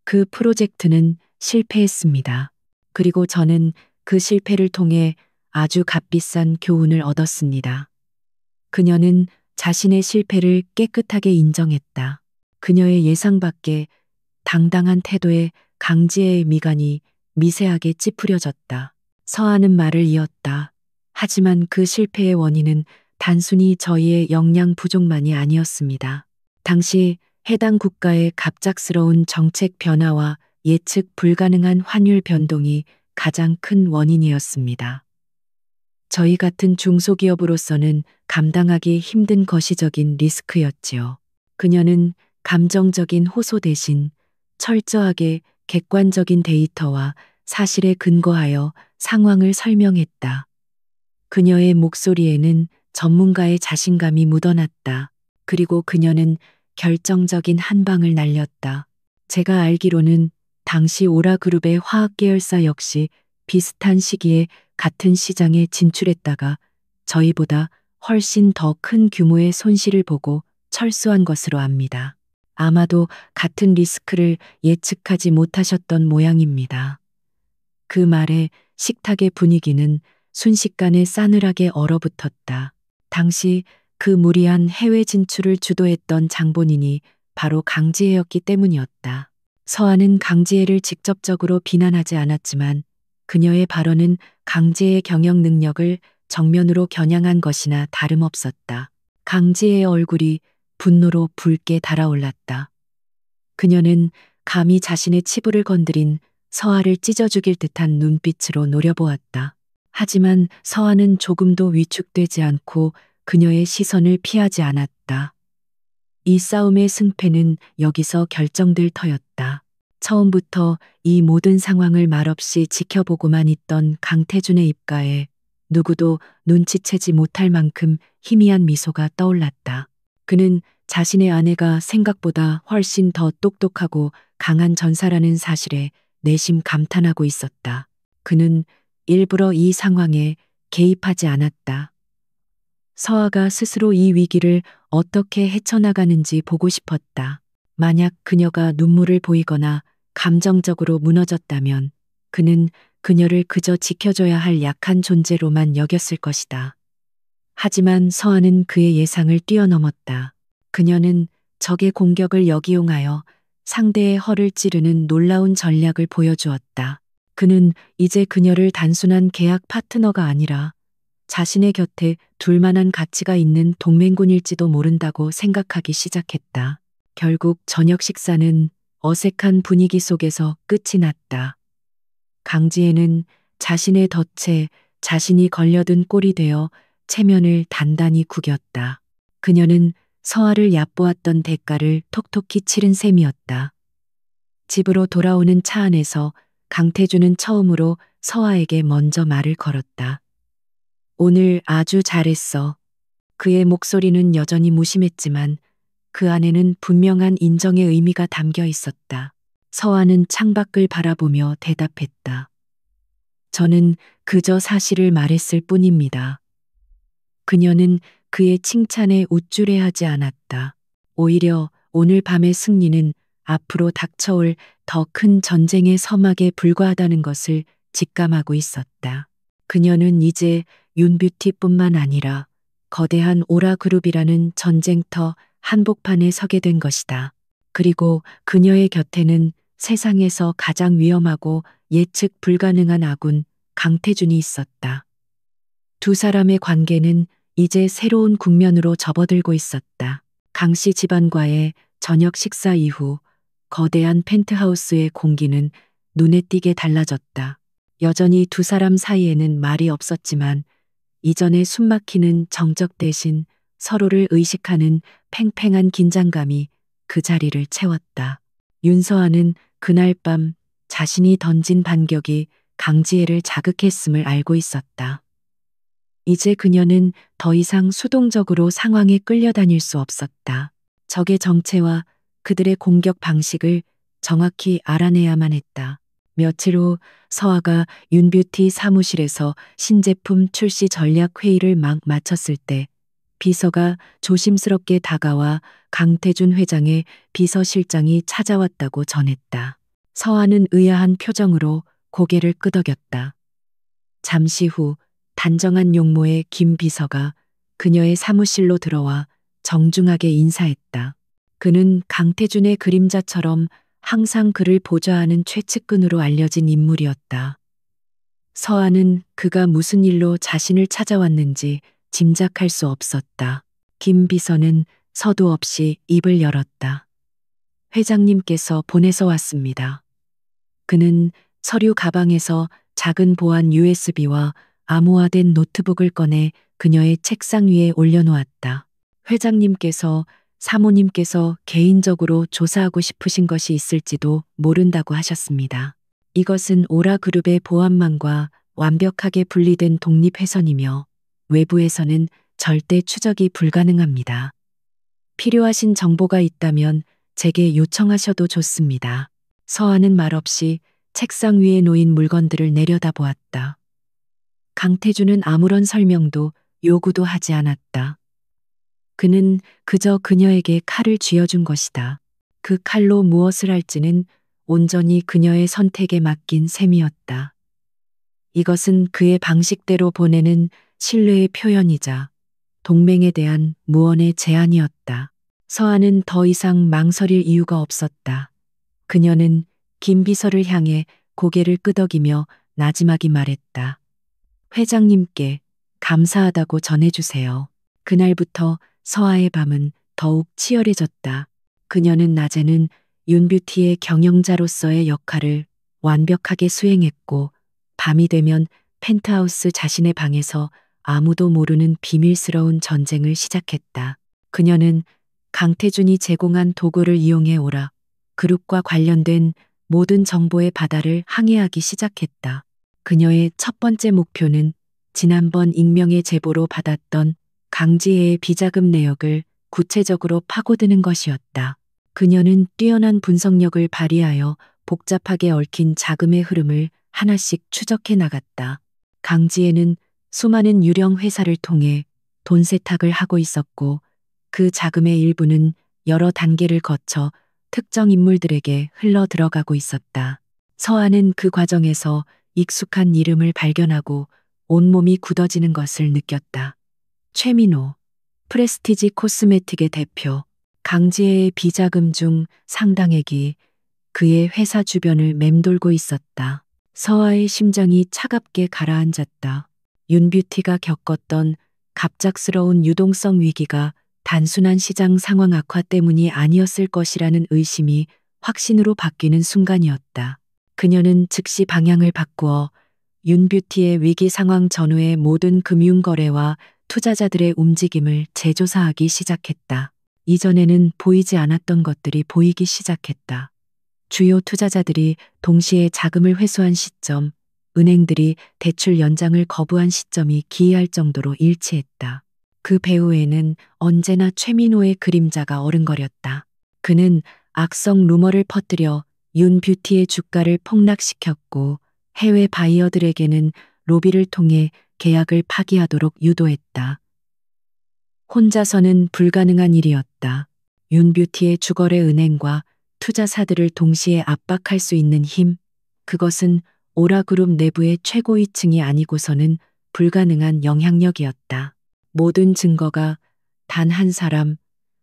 그 프로젝트는 실패했습니다. 그리고 저는 그 실패를 통해 아주 값비싼 교훈을 얻었습니다. 그녀는 자신의 실패를 깨끗하게 인정했다. 그녀의 예상 밖의 당당한 태도에 강지혜의 미간이 미세하게 찌푸려졌다. 서아는 말을 이었다. 하지만 그 실패의 원인은 단순히 저희의 역량 부족만이 아니었습니다. 당시 해당 국가의 갑작스러운 정책 변화와 예측 불가능한 환율 변동이 가장 큰 원인이었습니다. 저희 같은 중소기업으로서는 감당하기 힘든 거시적인 리스크였지요. 그녀는 감정적인 호소 대신 철저하게 객관적인 데이터와 사실에 근거하여 상황을 설명했다. 그녀의 목소리에는 전문가의 자신감이 묻어났다. 그리고 그녀는 결정적인 한 방을 날렸다. 제가 알기로는 당시 오라그룹의 화학 계열사 역시 비슷한 시기에 같은 시장에 진출했다가 저희보다 훨씬 더 큰 규모의 손실을 보고 철수한 것으로 압니다. 아마도 같은 리스크를 예측하지 못하셨던 모양입니다. 그 말에 식탁의 분위기는 순식간에 싸늘하게 얼어붙었다. 당시 그 무리한 해외 진출을 주도했던 장본인이 바로 강지혜였기 때문이었다. 서한은 강지혜를 직접적으로 비난하지 않았지만 그녀의 발언은 강지혜의 경영 능력을 정면으로 겨냥한 것이나 다름없었다. 강지혜의 얼굴이 분노로 붉게 달아올랐다. 그녀는 감히 자신의 치부를 건드린 서아를 찢어 죽일 듯한 눈빛으로 노려보았다. 하지만 서아는 조금도 위축되지 않고 그녀의 시선을 피하지 않았다. 이 싸움의 승패는 여기서 결정될 터였다. 처음부터 이 모든 상황을 말없이 지켜보고만 있던 강태준의 입가에 누구도 눈치채지 못할 만큼 희미한 미소가 떠올랐다. 그는 자신의 아내가 생각보다 훨씬 더 똑똑하고 강한 전사라는 사실에 내심 감탄하고 있었다. 그는 일부러 이 상황에 개입하지 않았다. 서아가 스스로 이 위기를 어떻게 헤쳐나가는지 보고 싶었다. 만약 그녀가 눈물을 보이거나 감정적으로 무너졌다면 그는 그녀를 그저 지켜줘야 할 약한 존재로만 여겼을 것이다. 하지만 서아는 그의 예상을 뛰어넘었다. 그녀는 적의 공격을 역이용하여 상대의 허를 찌르는 놀라운 전략을 보여주었다. 그는 이제 그녀를 단순한 계약 파트너가 아니라 자신의 곁에 둘 만한 가치가 있는 동맹군일지도 모른다고 생각하기 시작했다. 결국 저녁 식사는 어색한 분위기 속에서 끝이 났다. 강지혜는 자신의 덫에 자신이 걸려든 꼴이 되어 체면을 단단히 구겼다. 그녀는 서아를 얕보았던 대가를 톡톡히 치른 셈이었다. 집으로 돌아오는 차 안에서 강태준은 처음으로 서아에게 먼저 말을 걸었다. 오늘 아주 잘했어. 그의 목소리는 여전히 무심했지만 그 안에는 분명한 인정의 의미가 담겨 있었다. 서아는 창밖을 바라보며 대답했다. 저는 그저 사실을 말했을 뿐입니다. 그녀는 그의 칭찬에 우쭐해하지 않았다. 오히려 오늘 밤의 승리는 앞으로 닥쳐올 더 큰 전쟁의 서막에 불과하다는 것을 직감하고 있었다. 그녀는 이제 윤뷰티뿐만 아니라 거대한 오라그룹이라는 전쟁터 한복판에 서게 된 것이다. 그리고 그녀의 곁에는 세상에서 가장 위험하고 예측 불가능한 아군 강태준이 있었다. 두 사람의 관계는 이제 새로운 국면으로 접어들고 있었다. 강씨 집안과의 저녁 식사 이후 거대한 펜트하우스의 공기는 눈에 띄게 달라졌다. 여전히 두 사람 사이에는 말이 없었지만 이전의 숨막히는 정적 대신 서로를 의식하는 팽팽한 긴장감이 그 자리를 채웠다. 윤서아는 그날 밤 자신이 던진 반격이 강지혜를 자극했음을 알고 있었다. 이제 그녀는 더 이상 수동적으로 상황에 끌려다닐 수 없었다. 적의 정체와 그들의 공격 방식을 정확히 알아내야만 했다. 며칠 후 서아가 윤뷰티 사무실에서 신제품 출시 전략 회의를 막 마쳤을 때 비서가 조심스럽게 다가와 강태준 회장의 비서실장이 찾아왔다고 전했다. 서아는 의아한 표정으로 고개를 끄덕였다. 잠시 후 단정한 용모의 김 비서가 그녀의 사무실로 들어와 정중하게 인사했다. 그는 강태준의 그림자처럼 항상 그를 보좌하는 최측근으로 알려진 인물이었다. 서아는 그가 무슨 일로 자신을 찾아왔는지 짐작할 수 없었다. 김 비서는 서두 없이 입을 열었다. 회장님께서 보내서 왔습니다. 그는 서류 가방에서 작은 보안 USB와 암호화된 노트북을 꺼내 그녀의 책상 위에 올려놓았다. 회장님께서 사모님께서 개인적으로 조사하고 싶으신 것이 있을지도 모른다고 하셨습니다. 이것은 오라그룹의 보안망과 완벽하게 분리된 독립회선이며 외부에서는 절대 추적이 불가능합니다. 필요하신 정보가 있다면 제게 요청하셔도 좋습니다. 서한은 말없이 책상 위에 놓인 물건들을 내려다보았다. 강태준은 아무런 설명도 요구도 하지 않았다. 그는 그저 그녀에게 칼을 쥐어준 것이다. 그 칼로 무엇을 할지는 온전히 그녀의 선택에 맡긴 셈이었다. 이것은 그의 방식대로 보내는 신뢰의 표현이자 동맹에 대한 무언의 제안이었다. 서한은 더 이상 망설일 이유가 없었다. 그녀는 김 비서를 향해 고개를 끄덕이며 나지막이 말했다. 회장님께 감사하다고 전해주세요. 그날부터 서아의 밤은 더욱 치열해졌다. 그녀는 낮에는 윤뷰티의 경영자로서의 역할을 완벽하게 수행했고, 밤이 되면 펜트하우스 자신의 방에서 아무도 모르는 비밀스러운 전쟁을 시작했다. 그녀는 강태준이 제공한 도구를 이용해 오라 그룹과 관련된 모든 정보의 바다를 항해하기 시작했다. 그녀의 첫 번째 목표는 지난번 익명의 제보로 받았던 강지혜의 비자금 내역을 구체적으로 파고드는 것이었다. 그녀는 뛰어난 분석력을 발휘하여 복잡하게 얽힌 자금의 흐름을 하나씩 추적해 나갔다. 강지혜는 수많은 유령 회사를 통해 돈 세탁을 하고 있었고, 그 자금의 일부는 여러 단계를 거쳐 특정 인물들에게 흘러 들어가고 있었다. 서아는 그 과정에서 익숙한 이름을 발견하고 온몸이 굳어지는 것을 느꼈다. 최민호, 프레스티지 코스메틱의 대표, 강지혜의 비자금 중 상당액이 그의 회사 주변을 맴돌고 있었다. 서아의 심장이 차갑게 가라앉았다. 윤뷰티가 겪었던 갑작스러운 유동성 위기가 단순한 시장 상황 악화 때문이 아니었을 것이라는 의심이 확신으로 바뀌는 순간이었다. 그녀는 즉시 방향을 바꾸어 윤뷰티의 위기 상황 전후의 모든 금융거래와 투자자들의 움직임을 재조사하기 시작했다. 이전에는 보이지 않았던 것들이 보이기 시작했다. 주요 투자자들이 동시에 자금을 회수한 시점, 은행들이 대출 연장을 거부한 시점이 기이할 정도로 일치했다. 그 배후에는 언제나 최민호의 그림자가 어른거렸다. 그는 악성 루머를 퍼뜨려 윤뷰티의 주가를 폭락시켰고, 해외 바이어들에게는 로비를 통해 계약을 파기하도록 유도했다. 혼자서는 불가능한 일이었다. 윤뷰티의 주거래 은행과 투자사들을 동시에 압박할 수 있는 힘, 그것은 오라그룹 내부의 최고위층이 아니고서는 불가능한 영향력이었다. 모든 증거가 단 한 사람,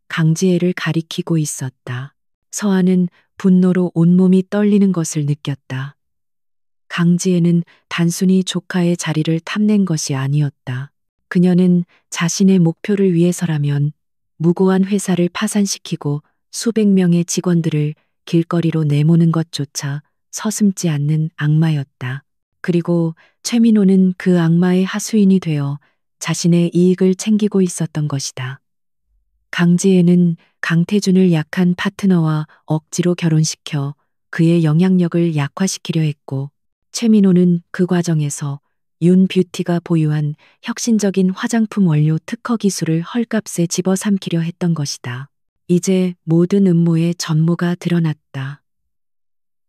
강지혜를 가리키고 있었다. 서아는 분노로 온몸이 떨리는 것을 느꼈다. 강지혜는 단순히 조카의 자리를 탐낸 것이 아니었다. 그녀는 자신의 목표를 위해서라면 무고한 회사를 파산시키고 수백 명의 직원들을 길거리로 내모는 것조차 서슴지 않는 악마였다. 그리고 최민호는 그 악마의 하수인이 되어 자신의 이익을 챙기고 있었던 것이다. 강지혜는 강태준을 약한 파트너와 억지로 결혼시켜 그의 영향력을 약화시키려 했고, 최민호는 그 과정에서 윤뷰티가 보유한 혁신적인 화장품 원료 특허 기술을 헐값에 집어삼키려 했던 것이다. 이제 모든 음모의 전모가 드러났다.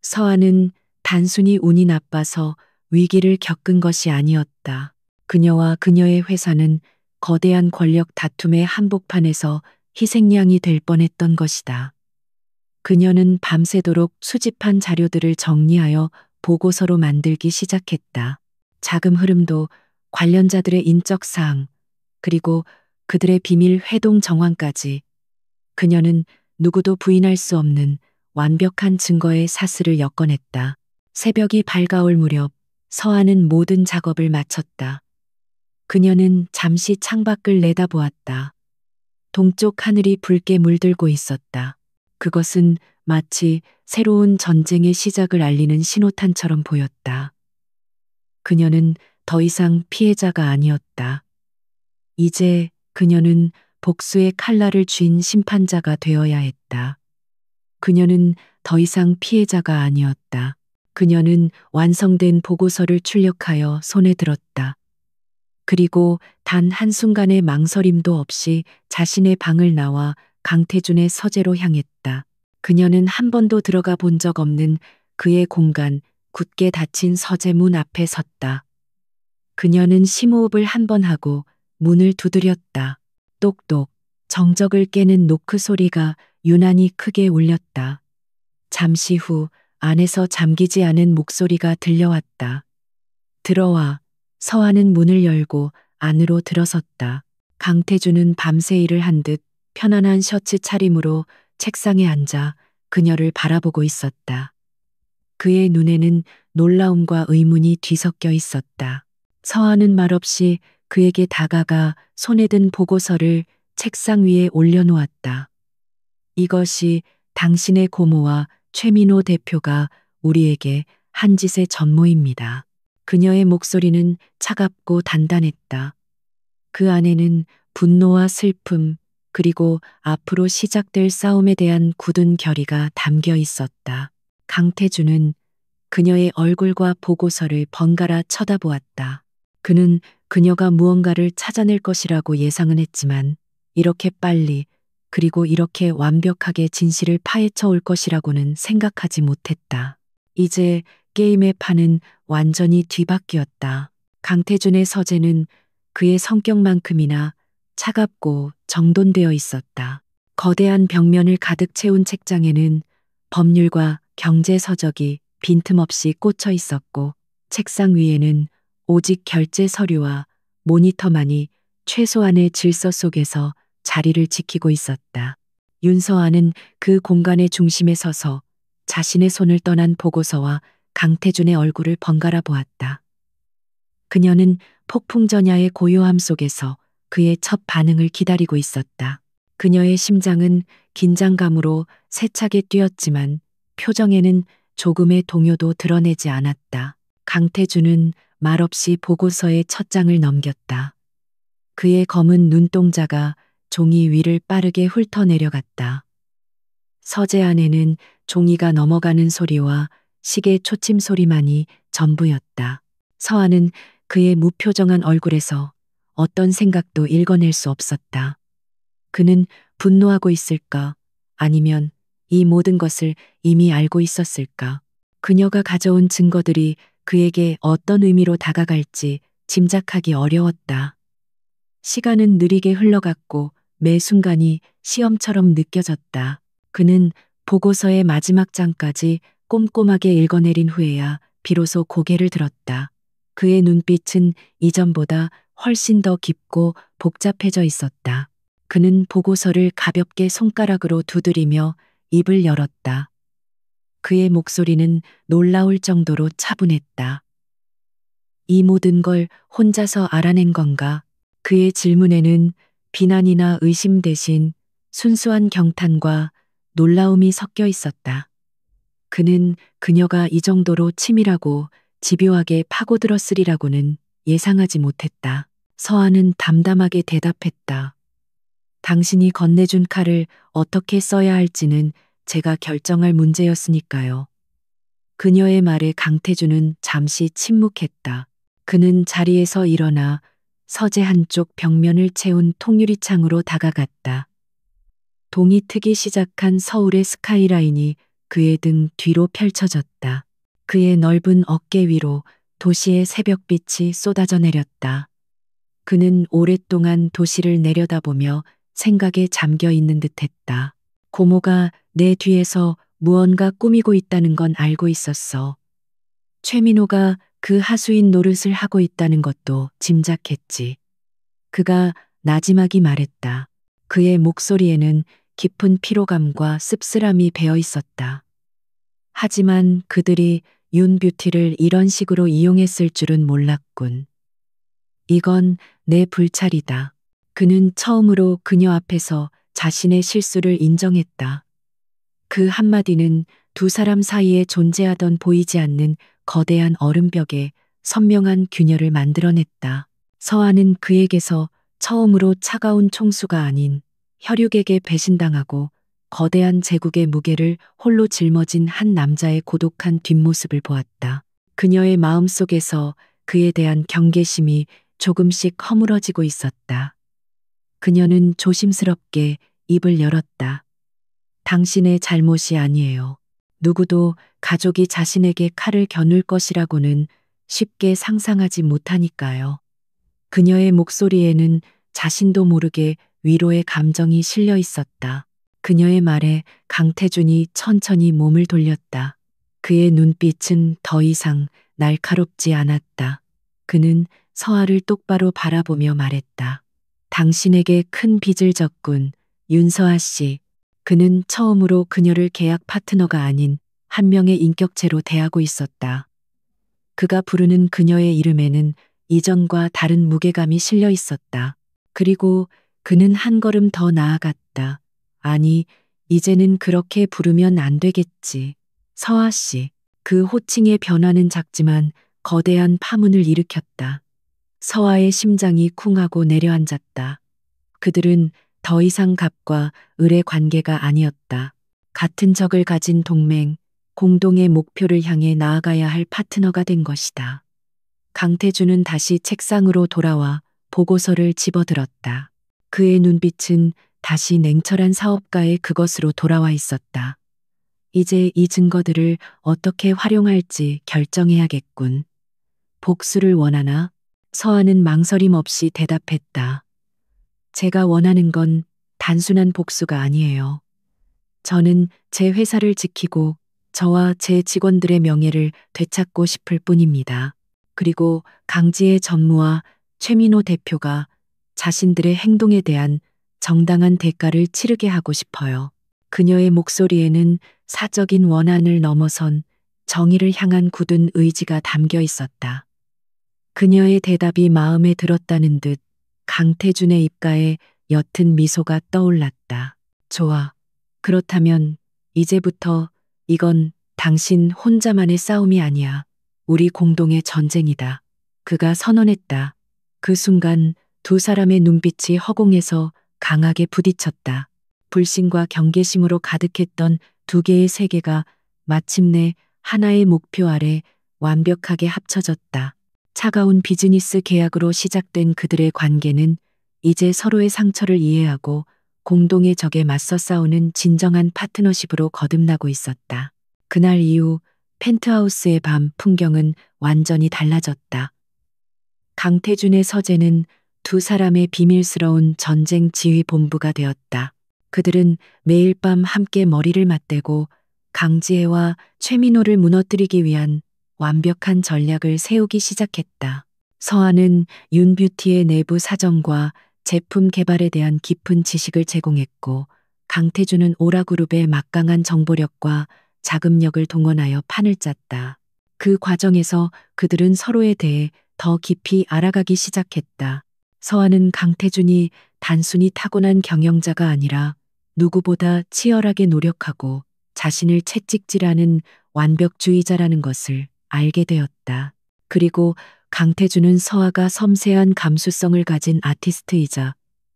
서아는 단순히 운이 나빠서 위기를 겪은 것이 아니었다. 그녀와 그녀의 회사는 거대한 권력 다툼의 한복판에서 희생양이 될 뻔했던 것이다. 그녀는 밤새도록 수집한 자료들을 정리하여 보고서로 만들기 시작했다. 자금 흐름도, 관련자들의 인적 사항, 그리고 그들의 비밀 회동 정황까지. 그녀는 누구도 부인할 수 없는 완벽한 증거의 사슬을 엮어냈다. 새벽이 밝아올 무렵 서아는 모든 작업을 마쳤다. 그녀는 잠시 창밖을 내다보았다. 동쪽 하늘이 붉게 물들고 있었다. 그것은 마치 새로운 전쟁의 시작을 알리는 신호탄처럼 보였다. 그녀는 더 이상 피해자가 아니었다. 이제 그녀는 복수의 칼날을 쥔 심판자가 되어야 했다. 그녀는 더 이상 피해자가 아니었다. 그녀는 완성된 보고서를 출력하여 손에 들었다. 그리고 단 한순간의 망설임도 없이 자신의 방을 나와 강태준의 서재로 향했다. 그녀는 한 번도 들어가 본 적 없는 그의 공간, 굳게 닫힌 서재 문 앞에 섰다. 그녀는 심호흡을 한 번 하고 문을 두드렸다. 똑똑, 정적을 깨는 노크 소리가 유난히 크게 울렸다. 잠시 후 안에서 잠기지 않은 목소리가 들려왔다. 들어와. 서하는 문을 열고 안으로 들어섰다. 강태준은 밤새 일을 한 듯 편안한 셔츠 차림으로 책상에 앉아 그녀를 바라보고 있었다. 그의 눈에는 놀라움과 의문이 뒤섞여 있었다. 서하는 말없이 그에게 다가가 손에 든 보고서를 책상 위에 올려놓았다. 이것이 당신의 고모와 최민호 대표가 우리에게 한 짓의 전모입니다. 그녀의 목소리는 차갑고 단단했다. 그 안에는 분노와 슬픔, 그리고 앞으로 시작될 싸움에 대한 굳은 결의가 담겨 있었다. 강태준은 그녀의 얼굴과 보고서를 번갈아 쳐다보았다. 그는 그녀가 무언가를 찾아낼 것이라고 예상은 했지만 이렇게 빨리 그리고 이렇게 완벽하게 진실을 파헤쳐 올 것이라고는 생각하지 못했다. 이제 게임의 판은 완전히 뒤바뀌었다. 강태준의 서재는 그의 성격만큼이나 차갑고 정돈되어 있었다. 거대한 벽면을 가득 채운 책장에는 법률과 경제 서적이 빈틈없이 꽂혀 있었고 책상 위에는 오직 결제 서류와 모니터만이 최소한의 질서 속에서 자리를 지키고 있었다. 윤서아는 그 공간의 중심에 서서 자신의 손을 떠난 보고서와 강태준의 얼굴을 번갈아 보았다. 그녀는 폭풍전야의 고요함 속에서 그의 첫 반응을 기다리고 있었다. 그녀의 심장은 긴장감으로 세차게 뛰었지만 표정에는 조금의 동요도 드러내지 않았다. 강태준은 말없이 보고서의 첫 장을 넘겼다. 그의 검은 눈동자가 종이 위를 빠르게 훑어내려갔다. 서재 안에는 종이가 넘어가는 소리와 시계 초침 소리만이 전부였다. 서하는 그의 무표정한 얼굴에서 어떤 생각도 읽어낼 수 없었다. 그는 분노하고 있을까? 아니면 이 모든 것을 이미 알고 있었을까? 그녀가 가져온 증거들이 그에게 어떤 의미로 다가갈지 짐작하기 어려웠다. 시간은 느리게 흘러갔고 매 순간이 시험처럼 느껴졌다. 그는 보고서의 마지막 장까지 꼼꼼하게 읽어내린 후에야 비로소 고개를 들었다. 그의 눈빛은 이전보다 훨씬 더 깊고 복잡해져 있었다. 그는 보고서를 가볍게 손가락으로 두드리며 입을 열었다. 그의 목소리는 놀라울 정도로 차분했다. 이 모든 걸 혼자서 알아낸 건가? 그의 질문에는 비난이나 의심 대신 순수한 경탄과 놀라움이 섞여 있었다. 그는 그녀가 이 정도로 치밀하고 집요하게 파고들었으리라고는 예상하지 못했다. 서하는 담담하게 대답했다. 당신이 건네준 칼을 어떻게 써야 할지는 제가 결정할 문제였으니까요. 그녀의 말에 강태준은 잠시 침묵했다. 그는 자리에서 일어나 서재 한쪽 벽면을 채운 통유리창으로 다가갔다. 동이 트기 시작한 서울의 스카이라인이 그의 등 뒤로 펼쳐졌다. 그의 넓은 어깨 위로 도시의 새벽빛이 쏟아져 내렸다. 그는 오랫동안 도시를 내려다보며 생각에 잠겨 있는 듯했다. 고모가 내 뒤에서 무언가 꾸미고 있다는 건 알고 있었어. 최민호가 그 하수인 노릇을 하고 있다는 것도 짐작했지. 그가 나지막이 말했다. 그의 목소리에는 깊은 피로감과 씁쓸함이 배어 있었다. 하지만 그들이 윤 뷰티를 이런 식으로 이용했을 줄은 몰랐군. 이건 내 불찰이다. 그는 처음으로 그녀 앞에서 자신의 실수를 인정했다. 그 한마디는 두 사람 사이에 존재하던 보이지 않는 거대한 얼음벽에 선명한 균열을 만들어냈다. 서한은 그에게서 처음으로 차가운 총수가 아닌 혈육에게 배신당하고 거대한 제국의 무게를 홀로 짊어진 한 남자의 고독한 뒷모습을 보았다. 그녀의 마음속에서 그에 대한 경계심이 조금씩 허물어지고 있었다. 그녀는 조심스럽게 입을 열었다. 당신의 잘못이 아니에요. 누구도 가족이 자신에게 칼을 겨눌 것이라고는 쉽게 상상하지 못하니까요. 그녀의 목소리에는 자신도 모르게 위로의 감정이 실려 있었다. 그녀의 말에 강태준이 천천히 몸을 돌렸다. 그의 눈빛은 더 이상 날카롭지 않았다. 그는 서아를 똑바로 바라보며 말했다. 당신에게 큰 빚을 졌군, 윤서아 씨. 그는 처음으로 그녀를 계약 파트너가 아닌 한 명의 인격체로 대하고 있었다. 그가 부르는 그녀의 이름에는 이전과 다른 무게감이 실려 있었다. 그리고 그는 한 걸음 더 나아갔다. 아니, 이제는 그렇게 부르면 안 되겠지. 서아 씨. 그 호칭의 변화는 작지만 거대한 파문을 일으켰다. 서아의 심장이 쿵하고 내려앉았다. 그들은 더 이상 갑과 을의 관계가 아니었다. 같은 적을 가진 동맹, 공동의 목표를 향해 나아가야 할 파트너가 된 것이다. 강태준은 다시 책상으로 돌아와 보고서를 집어들었다. 그의 눈빛은 다시 냉철한 사업가의 그것으로 돌아와 있었다. 이제 이 증거들을 어떻게 활용할지 결정해야겠군. 복수를 원하나? 서아는 망설임 없이 대답했다. 제가 원하는 건 단순한 복수가 아니에요. 저는 제 회사를 지키고 저와 제 직원들의 명예를 되찾고 싶을 뿐입니다. 그리고 강지의 전무와 최민호 대표가 자신들의 행동에 대한 정당한 대가를 치르게 하고 싶어요. 그녀의 목소리에는 사적인 원한을 넘어선 정의를 향한 굳은 의지가 담겨 있었다. 그녀의 대답이 마음에 들었다는 듯 강태준의 입가에 옅은 미소가 떠올랐다. 좋아. 그렇다면 이제부터 이건 당신 혼자만의 싸움이 아니야. 우리 공동의 전쟁이다. 그가 선언했다. 그 순간 두 사람의 눈빛이 허공에서 강하게 부딪혔다. 불신과 경계심으로 가득했던 두 개의 세계가 마침내 하나의 목표 아래 완벽하게 합쳐졌다. 차가운 비즈니스 계약으로 시작된 그들의 관계는 이제 서로의 상처를 이해하고 공동의 적에 맞서 싸우는 진정한 파트너십으로 거듭나고 있었다. 그날 이후 펜트하우스의 밤 풍경은 완전히 달라졌다. 강태준의 서재는 두 사람의 비밀스러운 전쟁 지휘 본부가 되었다. 그들은 매일 밤 함께 머리를 맞대고 강지혜와 최민호를 무너뜨리기 위한 완벽한 전략을 세우기 시작했다. 서아는 윤뷰티의 내부 사정과 제품 개발에 대한 깊은 지식을 제공했고 강태준은 오라그룹의 막강한 정보력과 자금력을 동원하여 판을 짰다. 그 과정에서 그들은 서로에 대해 더 깊이 알아가기 시작했다. 서아는 강태준이 단순히 타고난 경영자가 아니라 누구보다 치열하게 노력하고 자신을 채찍질하는 완벽주의자라는 것을 알게 되었다. 그리고 강태준은 서아가 섬세한 감수성을 가진 아티스트이자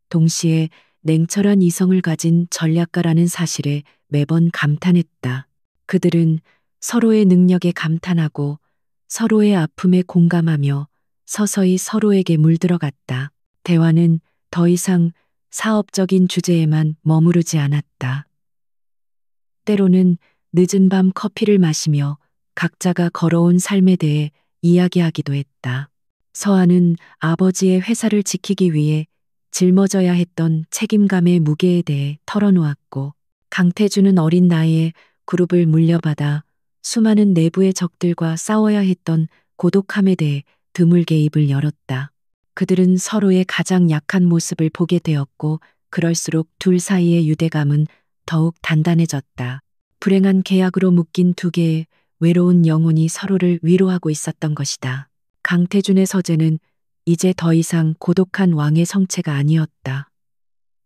동시에 냉철한 이성을 가진 전략가라는 사실에 매번 감탄했다. 그들은 서로의 능력에 감탄하고 서로의 아픔에 공감하며 서서히 서로에게 물들어갔다. 대화는 더 이상 사업적인 주제에만 머무르지 않았다. 때로는 늦은 밤 커피를 마시며 각자가 걸어온 삶에 대해 이야기하기도 했다. 서아는 아버지의 회사를 지키기 위해 짊어져야 했던 책임감의 무게에 대해 털어놓았고 강태준은 어린 나이에 그룹을 물려받아 수많은 내부의 적들과 싸워야 했던 고독함에 대해 드물게 입을 열었다. 그들은 서로의 가장 약한 모습을 보게 되었고 그럴수록 둘 사이의 유대감은 더욱 단단해졌다. 불행한 계약으로 묶인 두 개의 외로운 영혼이 서로를 위로하고 있었던 것이다. 강태준의 서재는 이제 더 이상 고독한 왕의 성체가 아니었다.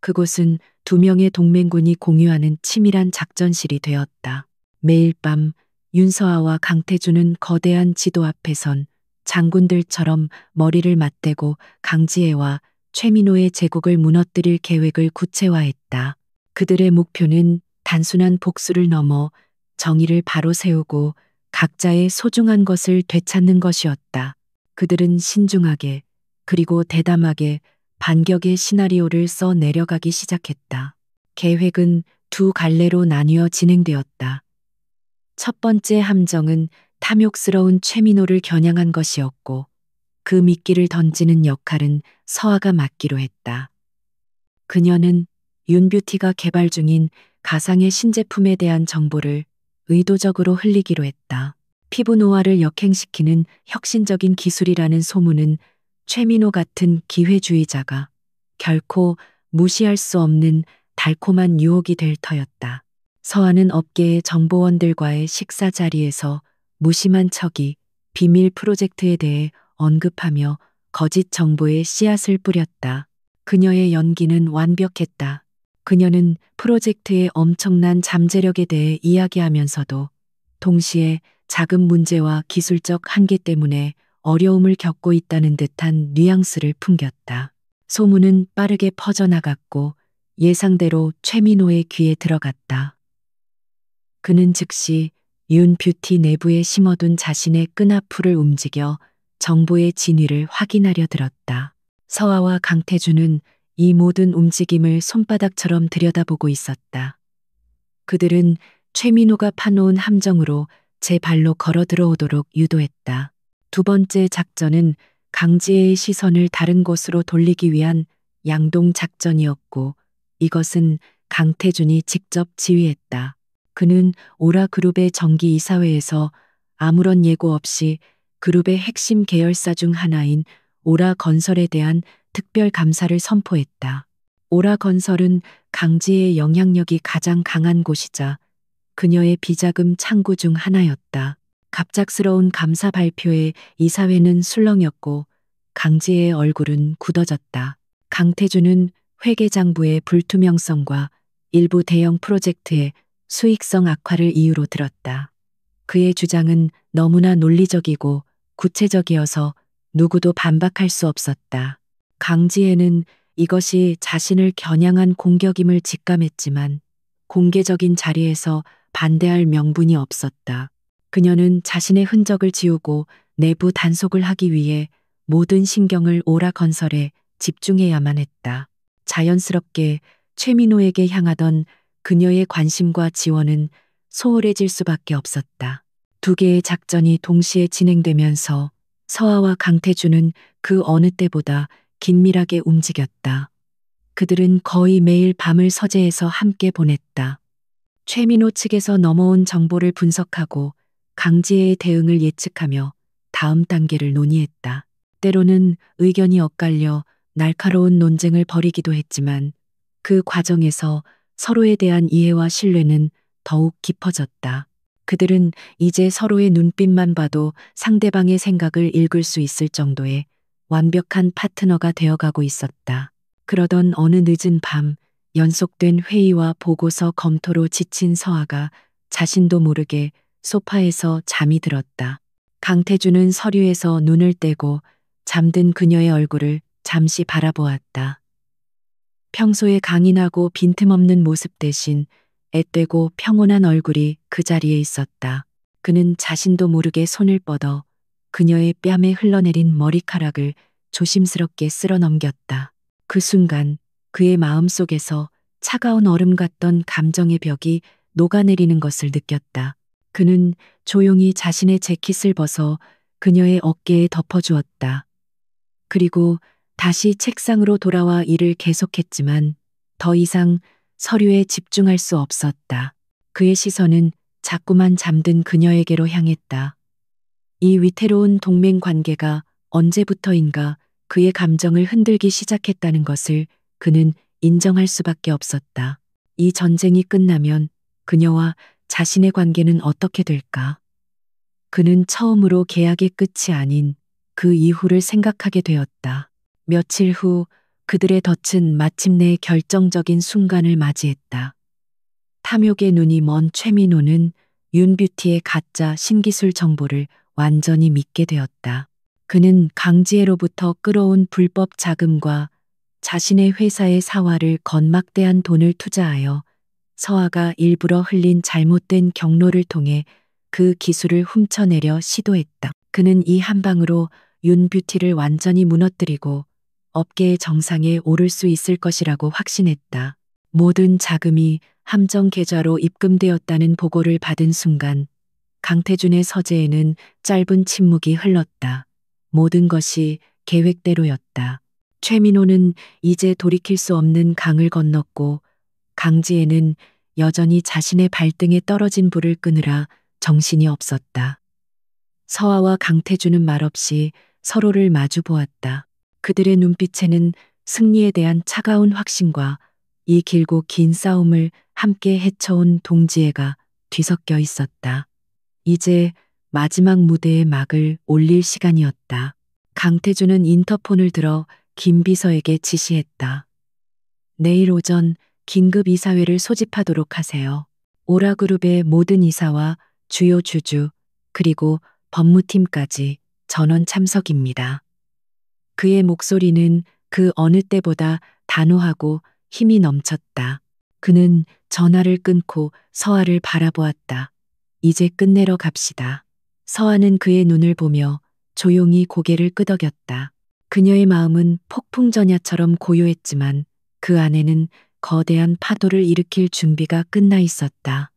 그곳은 두 명의 동맹군이 공유하는 치밀한 작전실이 되었다. 매일 밤 윤서아와 강태준은 거대한 지도 앞에 선 장군들처럼 머리를 맞대고 강지혜와 최민호의 제국을 무너뜨릴 계획을 구체화했다. 그들의 목표는 단순한 복수를 넘어 정의를 바로 세우고 각자의 소중한 것을 되찾는 것이었다. 그들은 신중하게 그리고 대담하게 반격의 시나리오를 써 내려가기 시작했다. 계획은 두 갈래로 나뉘어 진행되었다. 첫 번째 함정은 탐욕스러운 최민호를 겨냥한 것이었고 그 미끼를 던지는 역할은 서아가 맡기로 했다. 그녀는 윤뷰티가 개발 중인 가상의 신제품에 대한 정보를 의도적으로 흘리기로 했다. 피부 노화를 역행시키는 혁신적인 기술이라는 소문은 최민호 같은 기회주의자가 결코 무시할 수 없는 달콤한 유혹이 될 터였다. 서아는 업계의 정보원들과의 식사 자리에서 무심한 척이 비밀 프로젝트에 대해 언급하며 거짓 정보의 씨앗을 뿌렸다. 그녀의 연기는 완벽했다. 그녀는 프로젝트의 엄청난 잠재력에 대해 이야기하면서도 동시에 작은 문제와 기술적 한계 때문에 어려움을 겪고 있다는 듯한 뉘앙스를 풍겼다. 소문은 빠르게 퍼져나갔고 예상대로 최민호의 귀에 들어갔다. 그는 즉시 윤 뷰티 내부에 심어둔 자신의 끈앞풀을 움직여 정보의 진위를 확인하려 들었다. 서아와 강태준은 이 모든 움직임을 손바닥처럼 들여다보고 있었다. 그들은 최민호가 파놓은 함정으로 제 발로 걸어 들어오도록 유도했다. 두 번째 작전은 강지혜의 시선을 다른 곳으로 돌리기 위한 양동 작전이었고 이것은 강태준이 직접 지휘했다. 그는 오라그룹의 정기 이사회에서 아무런 예고 없이 그룹의 핵심 계열사 중 하나인 오라건설에 대한 특별 감사를 선포했다. 오라건설은 강지혜의 영향력이 가장 강한 곳이자 그녀의 비자금 창구 중 하나였다. 갑작스러운 감사 발표에 이사회는 술렁였고 강지혜의 얼굴은 굳어졌다. 강태준은 회계장부의 불투명성과 일부 대형 프로젝트의 수익성 악화를 이유로 들었다. 그의 주장은 너무나 논리적이고 구체적이어서 누구도 반박할 수 없었다. 강지혜는 이것이 자신을 겨냥한 공격임을 직감했지만 공개적인 자리에서 반대할 명분이 없었다. 그녀는 자신의 흔적을 지우고 내부 단속을 하기 위해 모든 신경을 오라건설에 집중해야만 했다. 자연스럽게 최민호에게 향하던 그녀의 관심과 지원은 소홀해질 수밖에 없었다. 두 개의 작전이 동시에 진행되면서 서아와 강태준은 그 어느 때보다 긴밀하게 움직였다. 그들은 거의 매일 밤을 서재에서 함께 보냈다. 최민호 측에서 넘어온 정보를 분석하고 강지혜의 대응을 예측하며 다음 단계를 논의했다. 때로는 의견이 엇갈려 날카로운 논쟁을 벌이기도 했지만 그 과정에서 서로에 대한 이해와 신뢰는 더욱 깊어졌다. 그들은 이제 서로의 눈빛만 봐도 상대방의 생각을 읽을 수 있을 정도의 완벽한 파트너가 되어가고 있었다. 그러던 어느 늦은 밤 연속된 회의와 보고서 검토로 지친 서아가 자신도 모르게 소파에서 잠이 들었다. 강태준은 서류에서 눈을 떼고 잠든 그녀의 얼굴을 잠시 바라보았다. 평소에 강인하고 빈틈없는 모습 대신 앳되고 평온한 얼굴이 그 자리에 있었다. 그는 자신도 모르게 손을 뻗어 그녀의 뺨에 흘러내린 머리카락을 조심스럽게 쓸어 넘겼다. 그 순간 그의 마음속에서 차가운 얼음 같던 감정의 벽이 녹아내리는 것을 느꼈다. 그는 조용히 자신의 재킷을 벗어 그녀의 어깨에 덮어주었다. 그리고 다시 책상으로 돌아와 일을 계속했지만 더 이상 서류에 집중할 수 없었다. 그의 시선은 자꾸만 잠든 그녀에게로 향했다. 이 위태로운 동맹 관계가 언제부터인가 그의 감정을 흔들기 시작했다는 것을 그는 인정할 수밖에 없었다. 이 전쟁이 끝나면 그녀와 자신의 관계는 어떻게 될까? 그는 처음으로 계약의 끝이 아닌 그 이후를 생각하게 되었다. 며칠 후 그들의 덫은 마침내 결정적인 순간을 맞이했다. 탐욕의 눈이 먼 최민호는 윤뷰티의 가짜 신기술 정보를 완전히 믿게 되었다. 그는 강지혜로부터 끌어온 불법 자금과 자신의 회사의 사활을 건막대한 돈을 투자하여 서아가 일부러 흘린 잘못된 경로를 통해 그 기술을 훔쳐내려 시도했다. 그는 이 한 방으로 윤뷰티를 완전히 무너뜨리고 업계의 정상에 오를 수 있을 것이라고 확신했다. 모든 자금이 함정 계좌로 입금되었다는 보고를 받은 순간 강태준의 서재에는 짧은 침묵이 흘렀다. 모든 것이 계획대로였다. 최민호는 이제 돌이킬 수 없는 강을 건넜고 강지혜는 여전히 자신의 발등에 떨어진 불을 끄느라 정신이 없었다. 서아와 강태준은 말없이 서로를 마주 보았다. 그들의 눈빛에는 승리에 대한 차가운 확신과 이 길고 긴 싸움을 함께 헤쳐온 동지애가 뒤섞여 있었다. 이제 마지막 무대의 막을 올릴 시간이었다. 강태준은 인터폰을 들어 김 비서에게 지시했다. 내일 오전 긴급 이사회를 소집하도록 하세요. 오라그룹의 모든 이사와 주요 주주, 그리고 법무팀까지 전원 참석입니다. 그의 목소리는 그 어느 때보다 단호하고 힘이 넘쳤다. 그는 전화를 끊고 서아를 바라보았다. 이제 끝내러 갑시다. 서아는 그의 눈을 보며 조용히 고개를 끄덕였다. 그녀의 마음은 폭풍전야처럼 고요했지만 그 안에는 거대한 파도를 일으킬 준비가 끝나 있었다.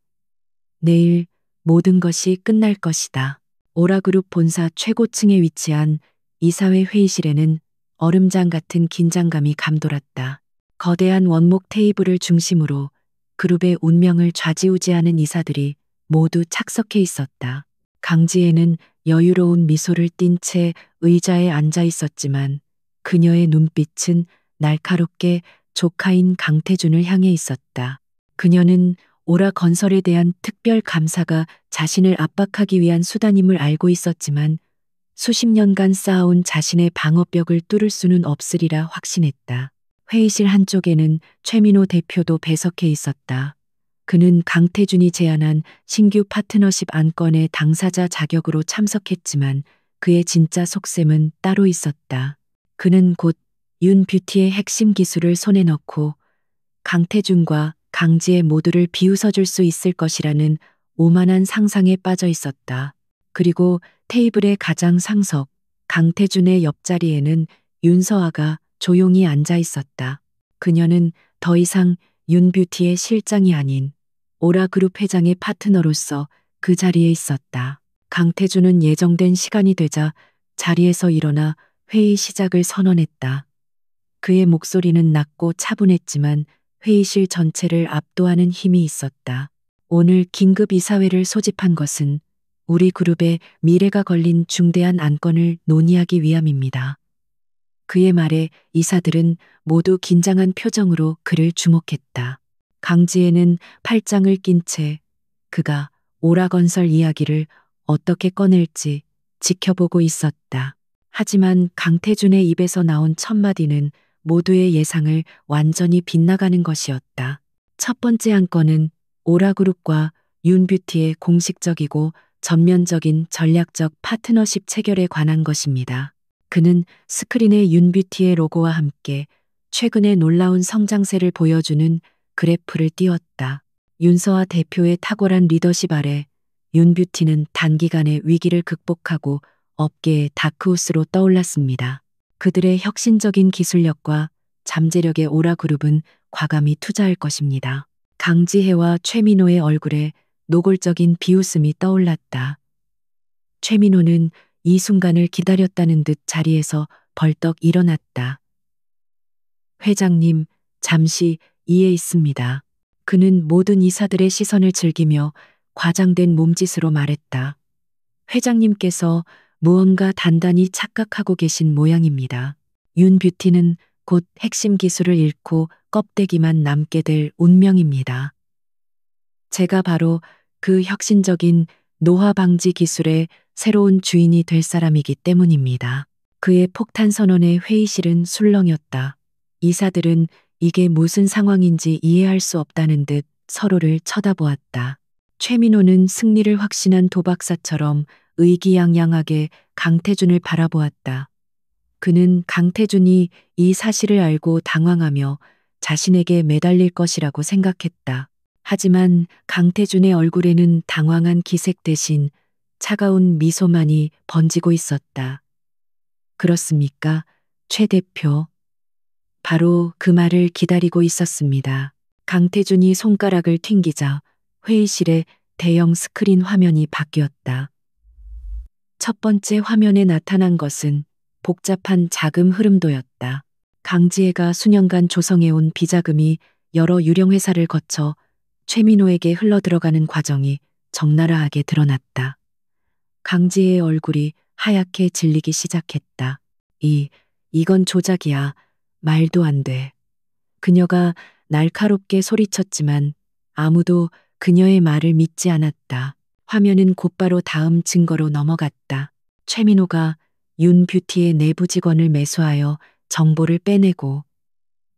내일 모든 것이 끝날 것이다. 오라그룹 본사 최고층에 위치한 이사회 회의실에는 얼음장 같은 긴장감이 감돌았다. 거대한 원목 테이블을 중심으로 그룹의 운명을 좌지우지하는 이사들이 모두 착석해 있었다. 강지혜는 여유로운 미소를 띤 채 의자에 앉아 있었지만 그녀의 눈빛은 날카롭게 조카인 강태준을 향해 있었다. 그녀는 오라 건설에 대한 특별 감사가 자신을 압박하기 위한 수단임을 알고 있었지만 수십 년간 쌓아온 자신의 방어벽을 뚫을 수는 없으리라 확신했다. 회의실 한쪽에는 최민호 대표도 배석해 있었다. 그는 강태준이 제안한 신규 파트너십 안건의 당사자 자격으로 참석했지만 그의 진짜 속셈은 따로 있었다. 그는 곧 윤뷰티의 핵심 기술을 손에 넣고 강태준과 강지혜 모두를 비웃어줄 수 있을 것이라는 오만한 상상에 빠져 있었다. 그리고 테이블의 가장 상석, 강태준의 옆자리에는 윤서아가 조용히 앉아 있었다. 그녀는 더 이상 윤뷰티의 실장이 아닌 오라그룹 회장의 파트너로서 그 자리에 있었다. 강태준은 예정된 시간이 되자 자리에서 일어나 회의 시작을 선언했다. 그의 목소리는 낮고 차분했지만 회의실 전체를 압도하는 힘이 있었다. 오늘 긴급 이사회를 소집한 것은 우리 그룹의 미래가 걸린 중대한 안건을 논의하기 위함입니다. 그의 말에 이사들은 모두 긴장한 표정으로 그를 주목했다. 강지혜는 팔짱을 낀 채 그가 오라건설 이야기를 어떻게 꺼낼지 지켜보고 있었다. 하지만 강태준의 입에서 나온 첫마디는 모두의 예상을 완전히 빗나가는 것이었다. 첫 번째 안건은 오라그룹과 윤뷰티의 공식적이고 전면적인 전략적 파트너십 체결에 관한 것입니다. 그는 스크린에 윤뷰티의 로고와 함께 최근의 놀라운 성장세를 보여주는 그래프를 띄웠다. 윤서아 대표의 탁월한 리더십 아래 윤뷰티는 단기간에 위기를 극복하고 업계의 다크호스로 떠올랐습니다. 그들의 혁신적인 기술력과 잠재력의 오라그룹은 과감히 투자할 것입니다. 강지혜와 최민호의 얼굴에 노골적인 비웃음이 떠올랐다. 최민호는 이 순간을 기다렸다는 듯 자리에서 벌떡 일어났다. 회장님, 잠시 이에 있습니다. 그는 모든 이사들의 시선을 즐기며 과장된 몸짓으로 말했다. 회장님께서 무언가 단단히 착각하고 계신 모양입니다. 윤뷰티는 곧 핵심 기술을 잃고 껍데기만 남게 될 운명입니다. 제가 바로 그 혁신적인 노화 방지 기술의 새로운 주인이 될 사람이기 때문입니다. 그의 폭탄 선언의 회의실은 술렁였다. 이사들은 이게 무슨 상황인지 이해할 수 없다는 듯 서로를 쳐다보았다. 최민호는 승리를 확신한 도박사처럼 의기양양하게 강태준을 바라보았다. 그는 강태준이 이 사실을 알고 당황하며 자신에게 매달릴 것이라고 생각했다. 하지만 강태준의 얼굴에는 당황한 기색 대신 차가운 미소만이 번지고 있었다. 그렇습니까, 최 대표? 바로 그 말을 기다리고 있었습니다. 강태준이 손가락을 튕기자 회의실의 대형 스크린 화면이 바뀌었다. 첫 번째 화면에 나타난 것은 복잡한 자금 흐름도였다. 강지혜가 수년간 조성해온 비자금이 여러 유령 회사를 거쳐 최민호에게 흘러들어가는 과정이 적나라하게 드러났다. 강지혜의 얼굴이 하얗게 질리기 시작했다. 이건 조작이야. 말도 안 돼. 그녀가 날카롭게 소리쳤지만 아무도 그녀의 말을 믿지 않았다. 화면은 곧바로 다음 증거로 넘어갔다. 최민호가 윤뷰티의 내부 직원을 매수하여 정보를 빼내고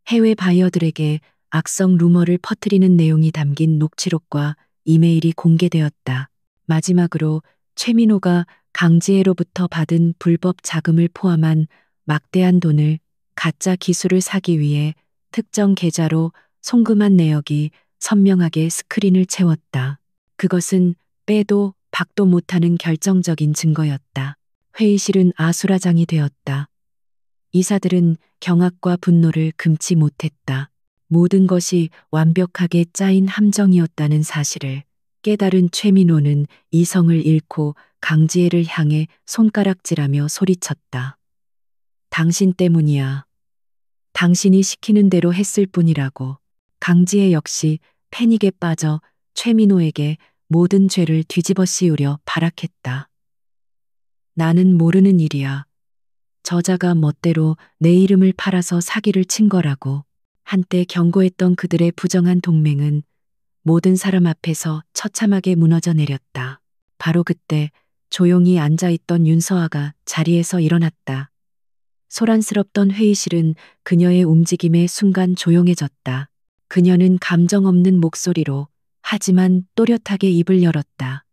해외 바이어들에게 악성 루머를 퍼뜨리는 내용이 담긴 녹취록과 이메일이 공개되었다. 마지막으로 최민호가 강지혜로부터 받은 불법 자금을 포함한 막대한 돈을 가짜 기술을 사기 위해 특정 계좌로 송금한 내역이 선명하게 스크린을 채웠다. 그것은 빼도 박도 못하는 결정적인 증거였다. 회의실은 아수라장이 되었다. 이사들은 경악과 분노를 금치 못했다. 모든 것이 완벽하게 짜인 함정이었다는 사실을 깨달은 최민호는 이성을 잃고 강지혜를 향해 손가락질하며 소리쳤다. 당신 때문이야. 당신이 시키는 대로 했을 뿐이라고. 강지혜 역시 패닉에 빠져 최민호에게 모든 죄를 뒤집어 씌우려 발악했다. 나는 모르는 일이야. 저자가 멋대로 내 이름을 팔아서 사기를 친 거라고. 한때 경고했던 그들의 부정한 동맹은 모든 사람 앞에서 처참하게 무너져 내렸다. 바로 그때 조용히 앉아있던 윤서아가 자리에서 일어났다. 소란스럽던 회의실은 그녀의 움직임에 순간 조용해졌다. 그녀는 감정 없는 목소리로 하지만 또렷하게 입을 열었다.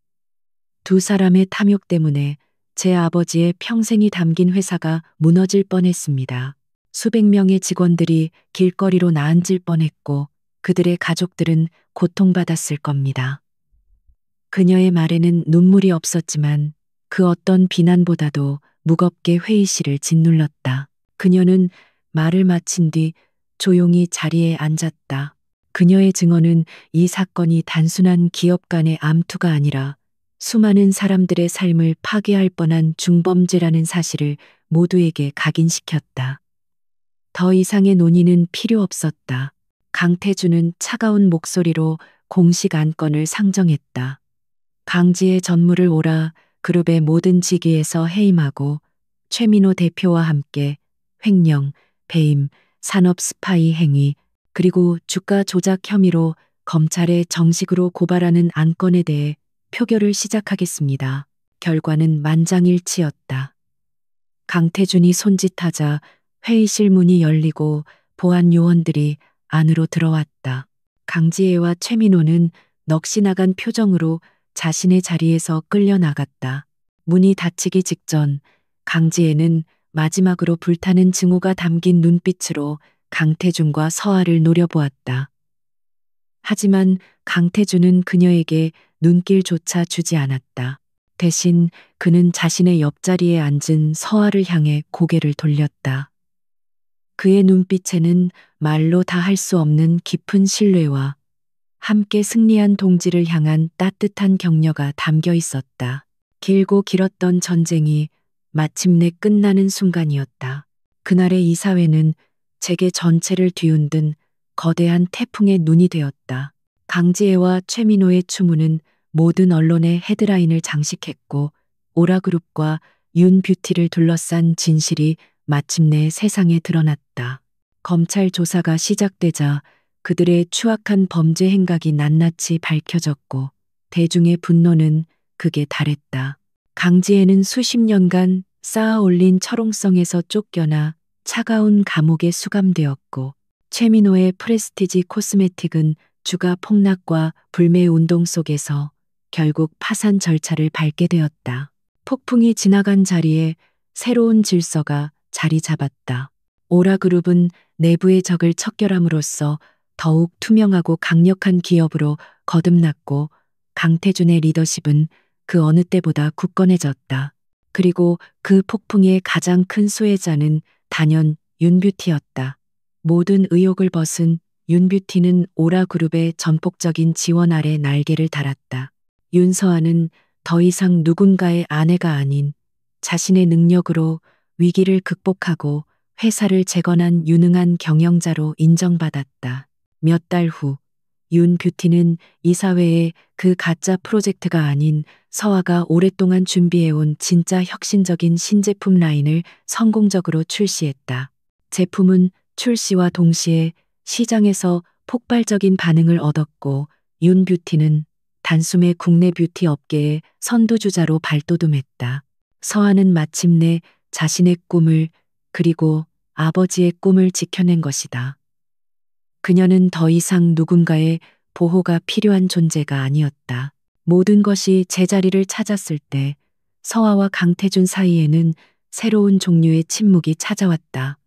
두 사람의 탐욕 때문에 제 아버지의 평생이 담긴 회사가 무너질 뻔했습니다. 수백 명의 직원들이 길거리로 나앉을 뻔했고 그들의 가족들은 고통받았을 겁니다. 그녀의 말에는 눈물이 없었지만 그 어떤 비난보다도 무겁게 회의실을 짓눌렀다. 그녀는 말을 마친 뒤 조용히 자리에 앉았다. 그녀의 증언은 이 사건이 단순한 기업 간의 암투가 아니라 수많은 사람들의 삶을 파괴할 뻔한 중범죄라는 사실을 모두에게 각인시켰다. 더 이상의 논의는 필요 없었다. 강태준은 차가운 목소리로 공식 안건을 상정했다. 강지의 전무를 오라 그룹의 모든 직위에서 해임하고 최민호 대표와 함께 횡령, 배임, 산업 스파이 행위, 그리고 주가 조작 혐의로 검찰에 정식으로 고발하는 안건에 대해 표결을 시작하겠습니다. 결과는 만장일치였다. 강태준이 손짓하자 회의실 문이 열리고 보안 요원들이 안으로 들어왔다. 강지혜와 최민호는 넋이 나간 표정으로 자신의 자리에서 끌려나갔다. 문이 닫히기 직전 강지혜는 마지막으로 불타는 증오가 담긴 눈빛으로 강태준과 서아를 노려보았다. 하지만 강태준은 그녀에게 눈길조차 주지 않았다. 대신 그는 자신의 옆자리에 앉은 서아를 향해 고개를 돌렸다. 그의 눈빛에는 말로 다 할 수 없는 깊은 신뢰와 함께 승리한 동지를 향한 따뜻한 격려가 담겨 있었다. 길고 길었던 전쟁이 마침내 끝나는 순간이었다. 그날의 이사회는 재계 전체를 뒤흔든 거대한 태풍의 눈이 되었다. 강지혜와 최민호의 추문은 모든 언론의 헤드라인을 장식했고 오라그룹과 윤뷰티를 둘러싼 진실이 마침내 세상에 드러났다. 검찰 조사가 시작되자 그들의 추악한 범죄 행각이 낱낱이 밝혀졌고 대중의 분노는 극에 달했다. 강지혜는 수십 년간 쌓아 올린 철옹성에서 쫓겨나 차가운 감옥에 수감되었고, 최민호의 프레스티지 코스메틱은 주가 폭락과 불매 운동 속에서 결국 파산 절차를 밟게 되었다. 폭풍이 지나간 자리에 새로운 질서가 자리 잡았다. 오라그룹은 내부의 적을 척결함으로써 더욱 투명하고 강력한 기업으로 거듭났고, 강태준의 리더십은 그 어느 때보다 굳건해졌다. 그리고 그 폭풍의 가장 큰 수혜자는 단연 윤뷰티였다. 모든 의혹을 벗은 윤뷰티는 오라그룹의 전폭적인 지원 아래 날개를 달았다. 윤서아는 더 이상 누군가의 아내가 아닌 자신의 능력으로 위기를 극복하고 회사를 재건한 유능한 경영자로 인정받았다. 몇 달 후, 윤뷰티는 이사회에 그 가짜 프로젝트가 아닌 서아가 오랫동안 준비해온 진짜 혁신적인 신제품 라인을 성공적으로 출시했다. 제품은 출시와 동시에 시장에서 폭발적인 반응을 얻었고, 윤뷰티는 단숨에 국내 뷰티 업계의 선두주자로 발돋움했다. 서아는 마침내 자신의 꿈을, 그리고 아버지의 꿈을 지켜낸 것이다. 그녀는 더 이상 누군가의 보호가 필요한 존재가 아니었다. 모든 것이 제자리를 찾았을 때 서아와 강태준 사이에는 새로운 종류의 침묵이 찾아왔다.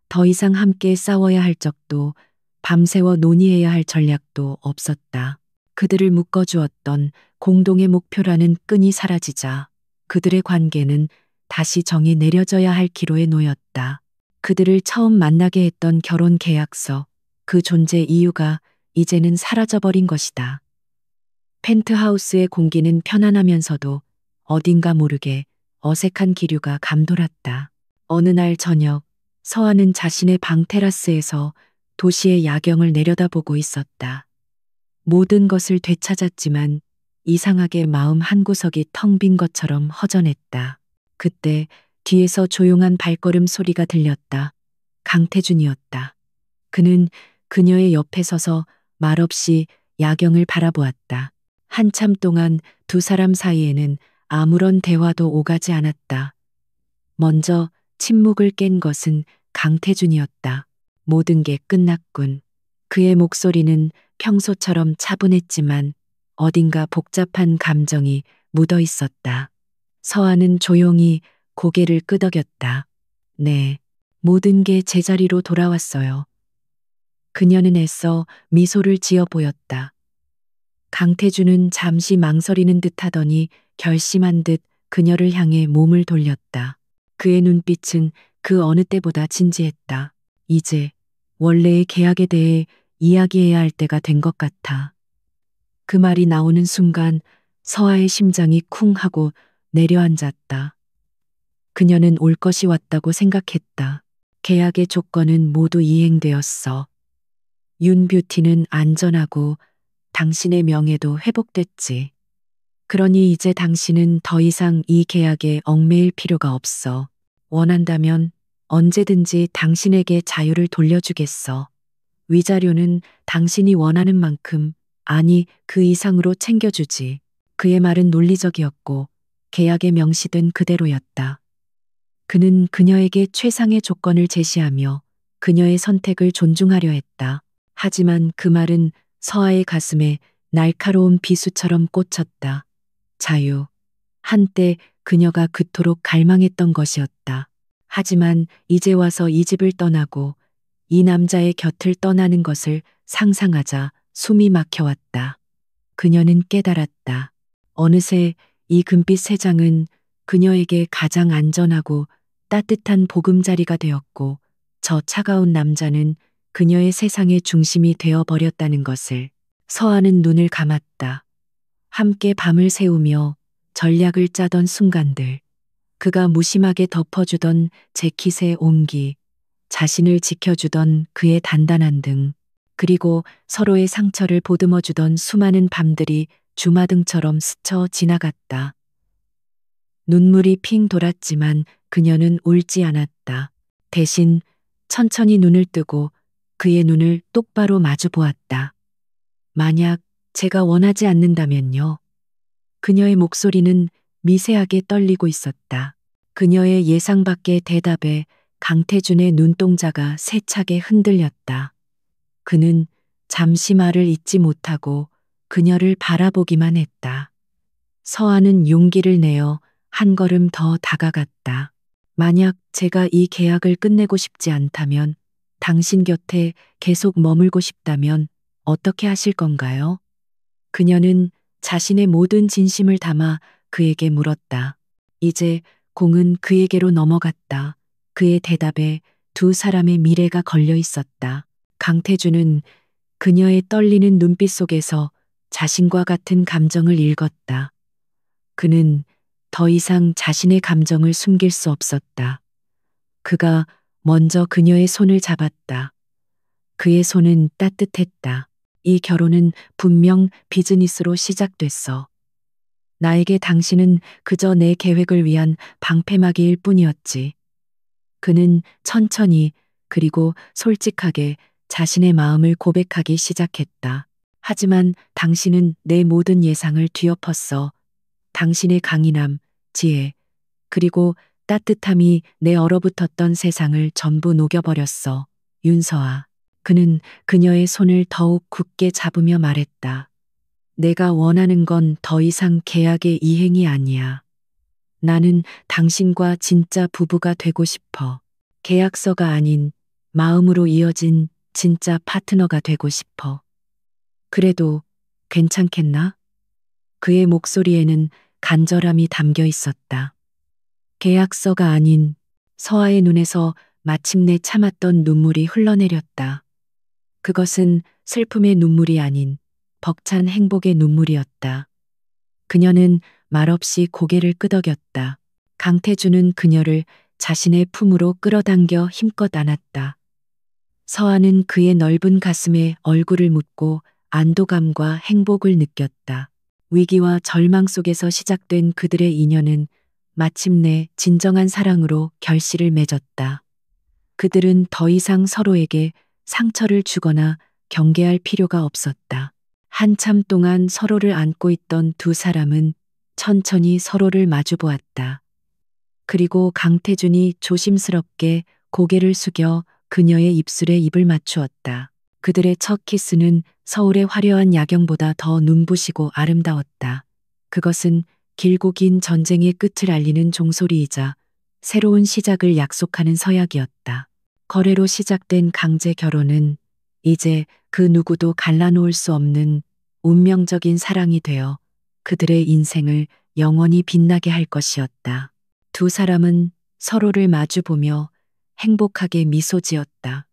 더 이상 함께 싸워야 할 적도, 밤새워 논의해야 할 전략도 없었다. 그들을 묶어주었던 공동의 목표라는 끈이 사라지자 그들의 관계는 다시 정이 내려져야 할 기로에 놓였다. 그들을 처음 만나게 했던 결혼 계약서, 그 존재 이유가 이제는 사라져버린 것이다. 펜트하우스의 공기는 편안하면서도 어딘가 모르게 어색한 기류가 감돌았다. 어느 날 저녁, 서아는 자신의 방 테라스에서 도시의 야경을 내려다보고 있었다. 모든 것을 되찾았지만 이상하게 마음 한구석이 텅 빈 것처럼 허전했다. 그때 뒤에서 조용한 발걸음 소리가 들렸다. 강태준이었다. 그는 그녀의 옆에 서서 말없이 야경을 바라보았다. 한참 동안 두 사람 사이에는 아무런 대화도 오가지 않았다. 먼저 침묵을 깬 것은 강태준이었다. 모든 게 끝났군. 그의 목소리는 평소처럼 차분했지만 어딘가 복잡한 감정이 묻어 있었다. 서아는 조용히 고개를 끄덕였다. 네, 모든 게 제자리로 돌아왔어요. 그녀는 애써 미소를 지어 보였다. 강태준은 잠시 망설이는 듯 하더니 결심한 듯 그녀를 향해 몸을 돌렸다. 그의 눈빛은 그 어느 때보다 진지했다. 이제 원래의 계약에 대해 이야기해야 할 때가 된 것 같아. 그 말이 나오는 순간 서아의 심장이 쿵 하고 내려앉았다. 그녀는 올 것이 왔다고 생각했다. 계약의 조건은 모두 이행되었어. 윤뷰티는 안전하고 당신의 명예도 회복됐지. 그러니 이제 당신은 더 이상 이 계약에 얽매일 필요가 없어. 원한다면 언제든지 당신에게 자유를 돌려주겠어. 위자료는 당신이 원하는 만큼, 아니 그 이상으로 챙겨주지. 그의 말은 논리적이었고 계약에 명시된 그대로였다. 그는 그녀에게 최상의 조건을 제시하며 그녀의 선택을 존중하려 했다. 하지만 그 말은 서아의 가슴에 날카로운 비수처럼 꽂혔다. 자유. 한때 그녀가 그토록 갈망했던 것이었다. 하지만 이제 와서 이 집을 떠나고 이 남자의 곁을 떠나는 것을 상상하자 숨이 막혀왔다. 그녀는 깨달았다. 어느새 이 금빛 세 장은 그녀에게 가장 안전하고 따뜻한 보금자리가 되었고, 저 차가운 남자는 그녀의 세상의 중심이 되어버렸다는 것을. 서아는 눈을 감았다. 함께 밤을 새우며 전략을 짜던 순간들. 그가 무심하게 덮어주던 재킷의 온기, 자신을 지켜주던 그의 단단한 등, 그리고 서로의 상처를 보듬어주던 수많은 밤들이 주마등처럼 스쳐 지나갔다. 눈물이 핑 돌았지만 그녀는 울지 않았다. 대신 천천히 눈을 뜨고 그의 눈을 똑바로 마주 보았다. 만약 제가 원하지 않는다면요. 그녀의 목소리는 미세하게 떨리고 있었다. 그녀의 예상 밖의 대답에 강태준의 눈동자가 세차게 흔들렸다. 그는 잠시 말을 잇지 못하고 그녀를 바라보기만 했다. 서아는 용기를 내어 한 걸음 더 다가갔다. 만약 제가 이 계약을 끝내고 싶지 않다면, 당신 곁에 계속 머물고 싶다면 어떻게 하실 건가요? 그녀는 자신의 모든 진심을 담아 그에게 물었다. 이제 공은 그에게로 넘어갔다. 그의 대답에 두 사람의 미래가 걸려 있었다. 강태주는 그녀의 떨리는 눈빛 속에서 자신과 같은 감정을 읽었다. 그는 더 이상 자신의 감정을 숨길 수 없었다. 그가 먼저 그녀의 손을 잡았다. 그의 손은 따뜻했다. 이 결혼은 분명 비즈니스로 시작됐어. 나에게 당신은 그저 내 계획을 위한 방패막이일 뿐이었지. 그는 천천히 그리고 솔직하게 자신의 마음을 고백하기 시작했다. 하지만 당신은 내 모든 예상을 뒤엎었어. 당신의 강인함, 지혜, 그리고 따뜻함이 내 얼어붙었던 세상을 전부 녹여버렸어. 윤서아. 그는 그녀의 손을 더욱 굳게 잡으며 말했다. 내가 원하는 건 더 이상 계약의 이행이 아니야. 나는 당신과 진짜 부부가 되고 싶어. 계약서가 아닌 마음으로 이어진 진짜 파트너가 되고 싶어. 그래도 괜찮겠나? 그의 목소리에는 간절함이 담겨 있었다. 계약서가 아닌 서아의 눈에서 마침내 참았던 눈물이 흘러내렸다. 그것은 슬픔의 눈물이 아닌 벅찬 행복의 눈물이었다. 그녀는 말없이 고개를 끄덕였다. 강태주는 그녀를 자신의 품으로 끌어당겨 힘껏 안았다. 서아는 그의 넓은 가슴에 얼굴을 묻고 안도감과 행복을 느꼈다. 위기와 절망 속에서 시작된 그들의 인연은 마침내 진정한 사랑으로 결실을 맺었다. 그들은 더 이상 서로에게 상처를 주거나 경계할 필요가 없었다. 한참 동안 서로를 안고 있던 두 사람은 천천히 서로를 마주 보았다. 그리고 강태준이 조심스럽게 고개를 숙여 그녀의 입술에 입을 맞추었다. 그들의 첫 키스는 서울의 화려한 야경보다 더 눈부시고 아름다웠다. 그것은 길고 긴 전쟁의 끝을 알리는 종소리이자 새로운 시작을 약속하는 서약이었다. 거래로 시작된 강제 결혼은 이제 그 누구도 갈라놓을 수 없는 운명적인 사랑이 되어 그들의 인생을 영원히 빛나게 할 것이었다. 두 사람은 서로를 마주보며 행복하게 미소 지었다.